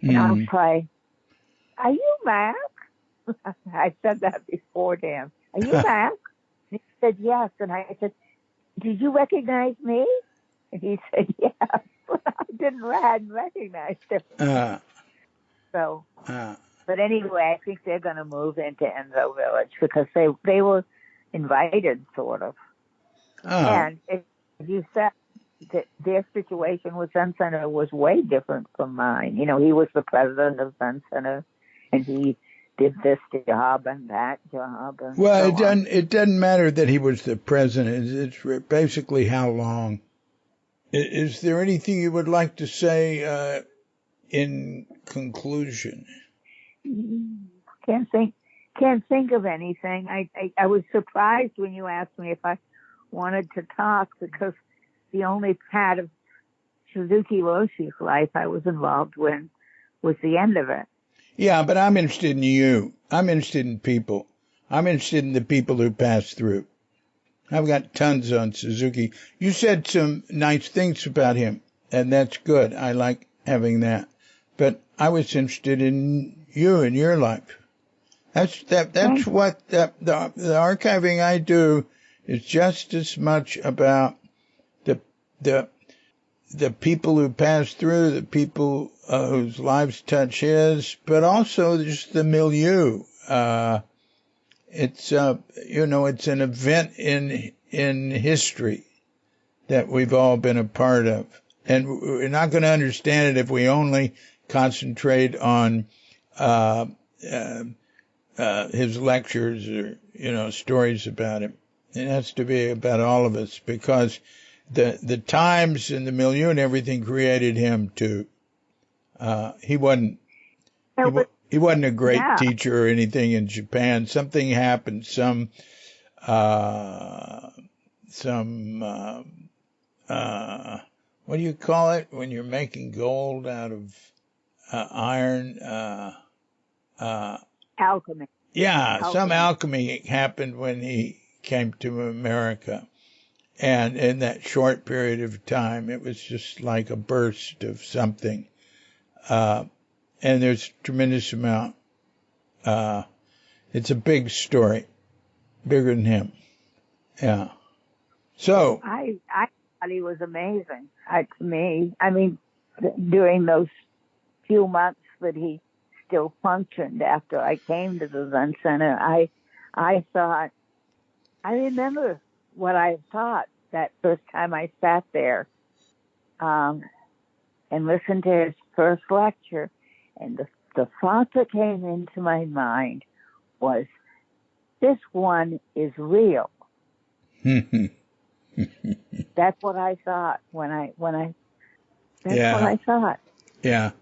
and I'll try, "Are you Mac?" I said that before, Dan. "Are you Mac?" And he said, "Yes." And I said, "Did you recognize me?" And he said, "Yes." I hadn't recognized him. So, but anyway, I think they're going to move into Enzo Village because they were invited, sort of. And as you said, that their situation with Zen Center was way different from mine. He was the president of Zen Center, and he did this job and that job. And well, so it doesn't matter that he was the president. It's basically how long. Is there anything you would like to say in conclusion? Can't think of anything. I was surprised when you asked me if I wanted to talk, because the only part of Suzuki Roshi's life I was involved with was the end of it. Yeah, but I'm interested in you. I'm interested in people. I'm interested in the people who pass through. I've got tons on Suzuki. You said some nice things about him, and that's good. I like having that. But I was interested in you and your life. That's what the archiving I do is just as much about the people who pass through, the people whose lives touch his, but also just the milieu. It's it's an event in history that we've all been a part of, and we're not going to understand it if we only concentrate on his lectures or stories about him. It has to be about all of us, because the times and the milieu and everything created him too. He wasn't a great teacher or anything in Japan. Something happened. What do you call it when you're making gold out of iron? Alchemy. Yeah, some Alchemy. alchemy happened when he came to America. And in that short period of time, it was just like a burst of something. And there's a tremendous amount. It's a big story, bigger than him. Yeah. So I thought he was amazing. To me, I mean, during those few months that he still functioned after I came to the Zen Center, I thought, I remember what I thought that first time I sat there and listened to his first lecture, and the thought that came into my mind was, this one is real. That's what I thought that's what I thought. Yeah.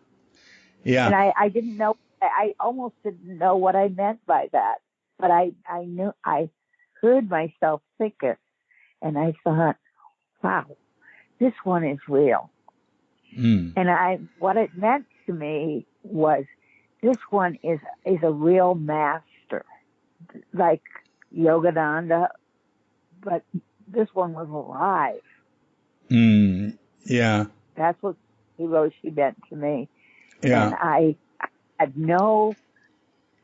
Yeah. And I didn't know, I almost didn't know what I meant by that. But I knew, I heard myself think it, and I thought, wow, this one is real. And what it meant to me was, this one is a real master, like Yogananda, but this one was alive. Yeah. That's what Hiroshi meant to me. Yeah. And I had no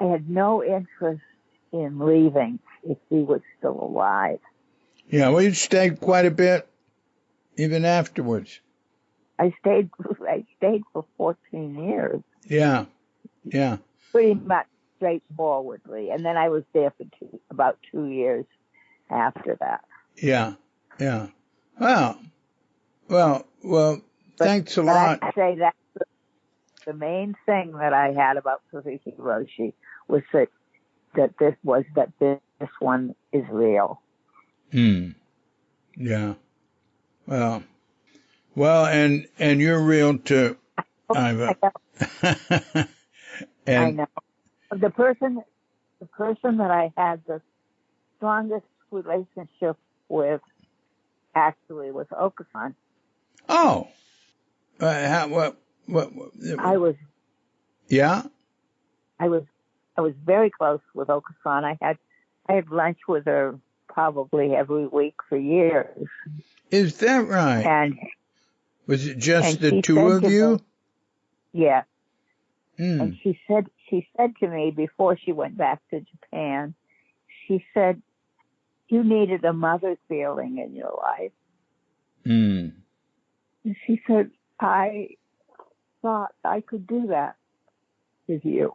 interest in leaving if he was still alive. Yeah, well, you stayed quite a bit, even afterwards. I stayed for 14 years. Yeah. Yeah. Pretty much straightforwardly. And then I was there for about 2 years after that. Yeah. Yeah. Wow. Well, thanks a lot. I say that the main thing that I had about Suzuki Roshi was that this one is real. Yeah. Well, and you're real too, Iva. I know. The person that I had the strongest relationship with actually was Okasan. Oh. What? I was. Yeah. I was very close with Okasan. I had lunch with her probably every week for years. Is that right? And was it just the two of you? Yeah. And she said to me before she went back to Japan, she said, you needed a mother feeling in your life. And she said, I thought I could do that with you.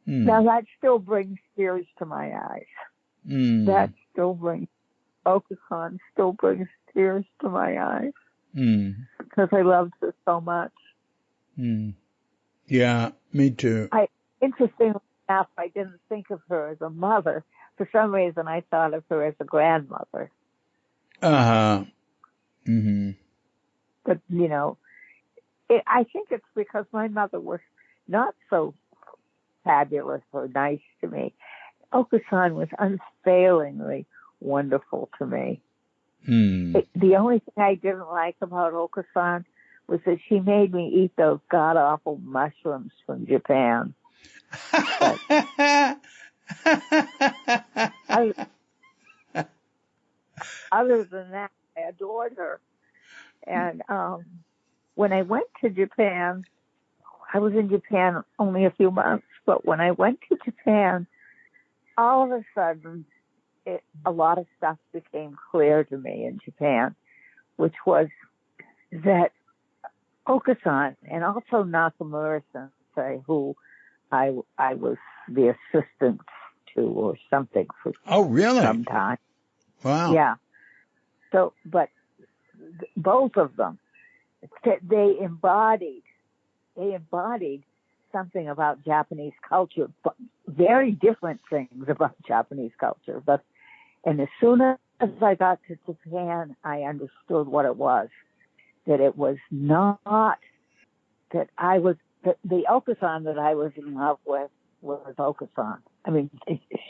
Now that still brings tears to my eyes. That still brings, Okasan still brings tears to my eyes. Because I loved her so much. Yeah, me too. Interestingly enough, I didn't think of her as a mother. For some reason, I thought of her as a grandmother. But, I think it's because my mother was not so fabulous or nice to me. Okasan was unfailingly wonderful to me. The only thing I didn't like about Okasan was that she made me eat those god-awful mushrooms from Japan. Other than that, I adored her. And when I went to Japan, I was in Japan only a few months, but when I went to Japan, all of a sudden, a lot of stuff became clear to me in Japan, which was that Okasan and also Nakamura Sensei, who I was the assistant to or something for some time. Wow. Yeah. So, but both of them, they embodied something about Japanese culture, but very different things about Japanese culture. And as soon as I got to Japan, I understood what it was. That it was not that I was the Okasan that I was in love with was Okasan. I mean,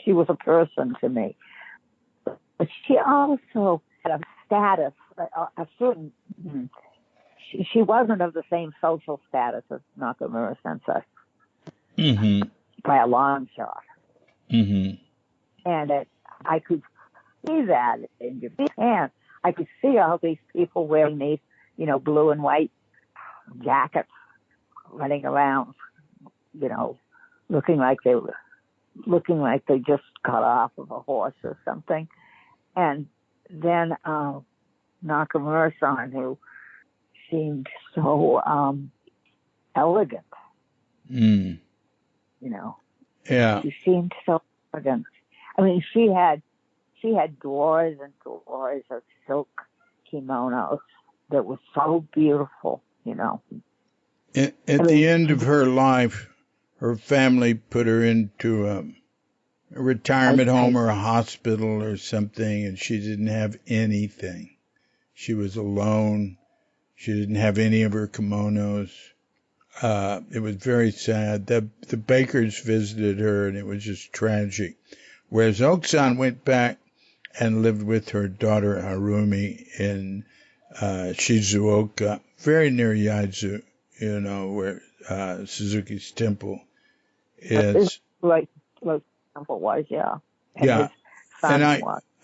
she was a person to me, but she also had a status, a certain. She wasn't of the same social status as Nakamura Sensei. by a long shot. Mm-hmm. And I could see that in Japan. I could see all these people wearing these, blue and white jackets, running around, looking like they just got off of a horse or something. And then Nakamura-san, who seemed so elegant, Yeah. She seemed so elegant. I mean, she had drawers and drawers of silk kimonos that were so beautiful, At the end of her life, her family put her into a retirement home or a hospital or something, and she didn't have anything. She was alone. She didn't have any of her kimonos. It was very sad. The Bakers visited her, and it was just tragic. Whereas Oksan went back and lived with her daughter Harumi in Shizuoka, very near Yaizu, where Suzuki's temple is. Like temple was, yeah. And yeah. And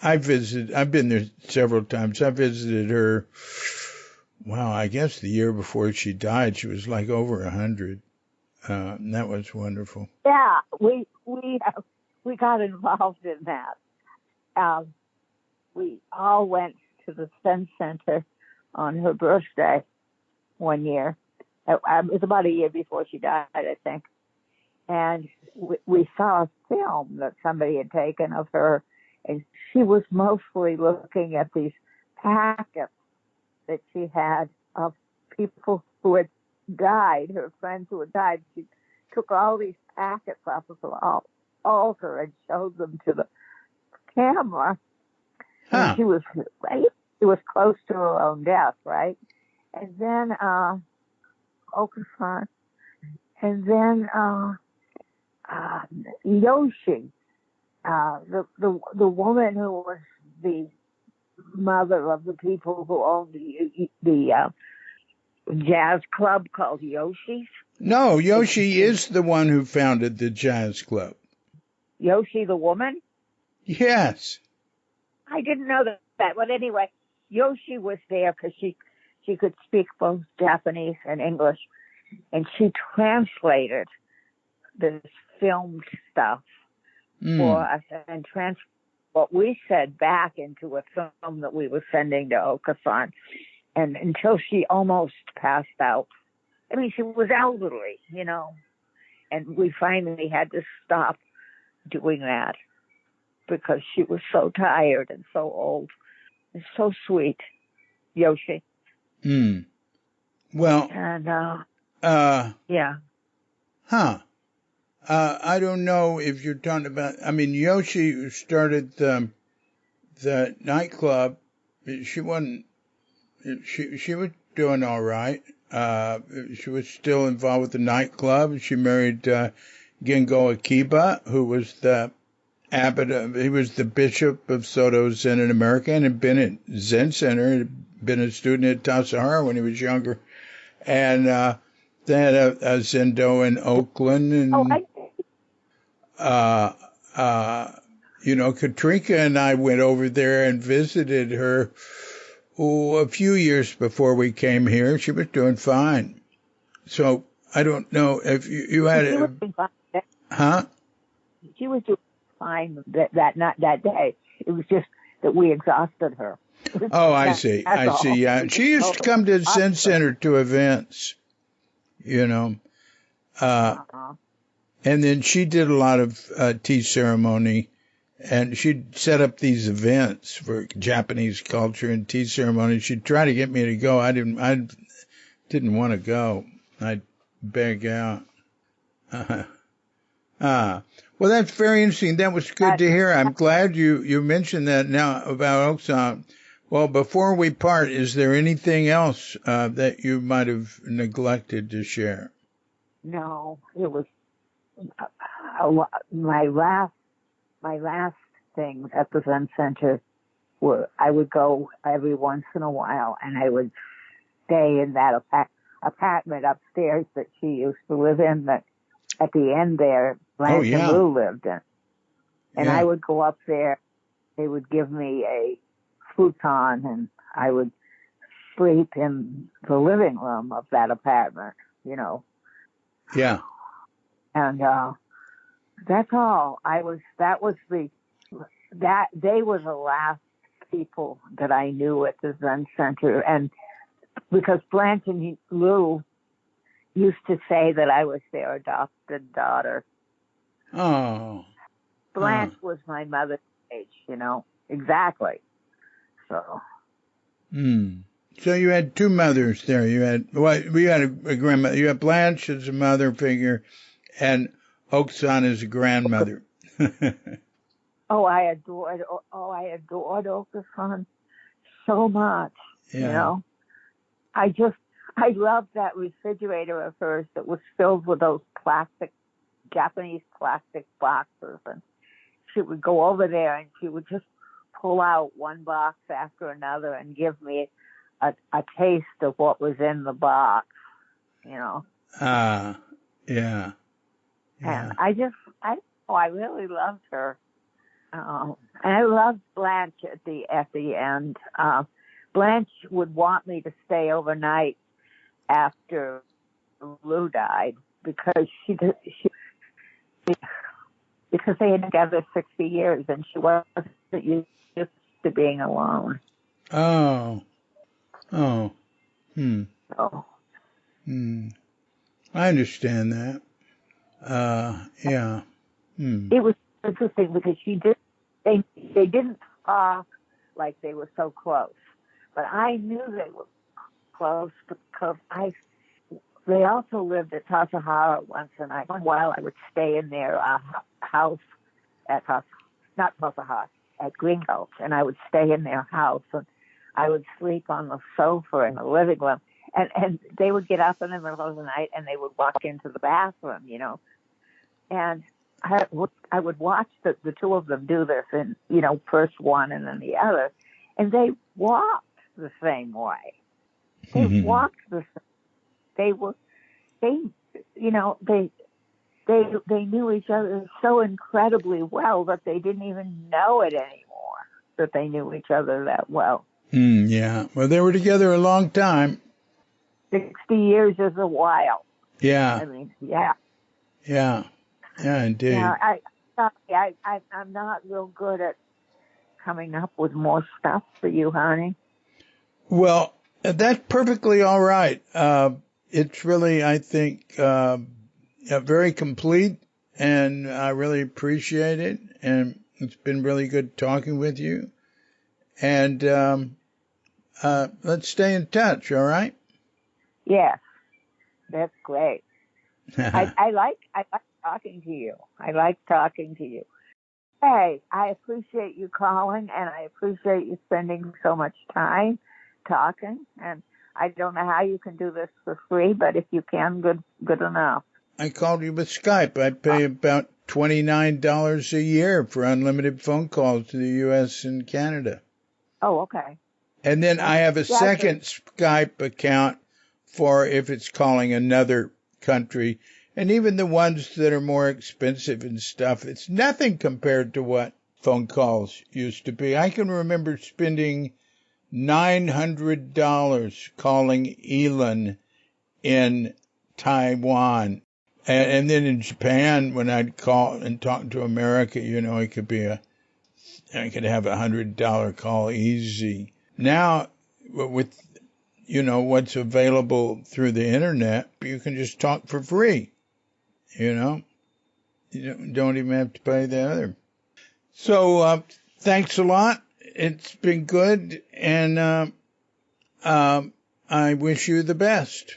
I visited, I've been there several times. I visited her, I guess the year before she died. She was like over 100. And that was wonderful. Yeah, we got involved in that. We all went to the Zen Center on her birthday one year. It was about a year before she died, I think. And we saw a film that somebody had taken of her, and she was mostly looking at these packets that she had of people who had died, her friends who had died. She took all these packets off of the altar and showed them to the camera. And she was close to her own death, right? And then Okasan, and then Yoshi, the woman who was the mother of the people who owned the jazz club called Yoshi's. No, Yoshi is the one who founded the jazz club. Yoshi, the woman? Yes. I didn't know that. But anyway, Yoshi was there because she could speak both Japanese and English, and she translated this filmed stuff for us and transferred what we said back into a film that we were sending to Okasan. And until she almost passed out. I mean, she was elderly, and we finally had to stop doing that because she was so tired and so old. It's so sweet, Yoshi. Well, and yeah. I don't know if you're talking about. I mean, Yoshi started the nightclub. She wasn't. She was doing all right. She was still involved with the nightclub. She married Gengo Akiba, who was the abbot. He was the bishop of Soto Zen in America and had been at Zen Center. Had been a student at Tassajara when he was younger, and they had a Zendo in Oakland, and Katrina and I went over there and visited her. A few years before we came here. She was doing fine. So I don't know if you had it. She was doing fine that day. It was just that we exhausted her. Oh, I see. Yeah, she used to come to the Zen Center to events, and then she did a lot of tea ceremony. And she'd set up these events for Japanese culture and tea ceremony. She'd try to get me to go. I didn't want to go. I'd beg out. Well, that's very interesting. That was good to hear. I'm glad you mentioned that now about Oksan. Well, before we part, is there anything else that you might have neglected to share? No, it was my last things at the Zen Center were I would go every once in a while, and I would stay in that apartment upstairs that she used to live in. That at the end there, Oh, Blanche and yeah. Lou lived in. And I Yeah. would go up there. They would give me a futon, and I would sleep in the living room of that apartment, you know. Yeah. And that's all. They were the last people that I knew at the Zen Center. And because Blanche and Lou used to say that I was their adopted daughter. Oh. Blanche was my mother's age, you know. Exactly. So. Hmm. So you had two mothers there. You had a grandmother. You had Blanche as a mother figure, and Oksan as a grandmother. I adored Okasan so much, you Yeah. know. I loved that refrigerator of hers that was filled with those Japanese plastic boxes. And she would go over there and she would just pull out one box after another and give me a taste of what was in the box, you know. Ah. Yeah. And Yeah. I really loved her. And I loved Blanche at the end. Blanche would want me to stay overnight after Lou died because because they had been together 60 years and she wasn't used to being alone. Oh. Oh. Hmm. So Hmm. I understand that. Yeah. Hmm. it was interesting because they didn't talk like they were so close, but I knew they were close because they also lived at Tasahara once, and one while I would stay in their house at not Tasahara, at Greencoat, and I would stay in their house, and I would sleep on the sofa in the living room, and they would get up in the middle of the night and they would walk into the bathroom, you know, and I would watch the two of them do this, and you know, first one and then the other, and they walked the same way. They walked the same. They you know, they knew each other so incredibly well that they didn't even know it anymore, that they knew each other that well. Yeah. Well, they were together a long time. 60 years is a while. Yeah. I mean, yeah. Yeah. Yeah, Yeah, indeed. I'm not real good at coming up with more stuff for you, honey. Well, that's perfectly all right. It's really, I think, very complete, and I really appreciate it. And it's been really good talking with you. And let's stay in touch, all right? Yes, that's great. I like talking to you. I like talking to you. Hey, I appreciate you calling, and I appreciate you spending so much time talking. And I don't know how you can do this for free, but if you can, good enough. I called you with Skype. I pay about $29 a year for unlimited phone calls to the U.S. and Canada. Oh, okay. And then I have a second Skype account for if it's calling another country. And even the ones that are more expensive and stuff, it's nothing compared to what phone calls used to be. I can remember spending $900 calling Elon in Taiwan. And then in Japan, when I'd call and talk to America, you know, I could have $100 call easy. Now, with, you know, what's available through the internet, you can just talk for free, you know. You don't even have to pay the other. So, thanks a lot. It's been good, and I wish you the best.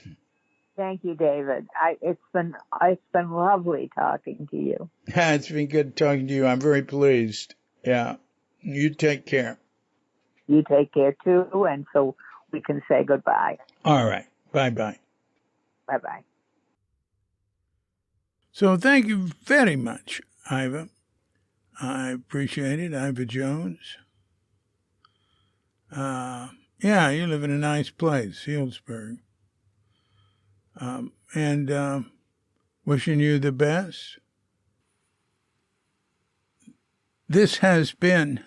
Thank you, David. It's been lovely talking to you. It's been good talking to you. I'm very pleased. Yeah. You take care. You take care too, and so we can say goodbye. All right. Bye-bye. Bye-bye. So thank you very much, Iva. I appreciate it, Iva Jones. Yeah, you live in a nice place, Healdsburg. And wishing you the best. This has been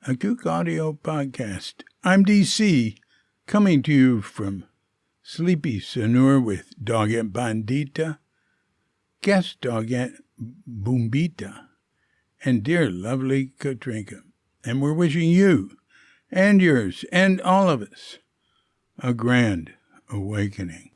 a Kook Audio Podcast. I'm DC, coming to you from Sleepy Sanur with Doggett Bandita, guest Doggett Boombita, and dear lovely Katrinka. And we're wishing you and yours and all of us a grand awakening.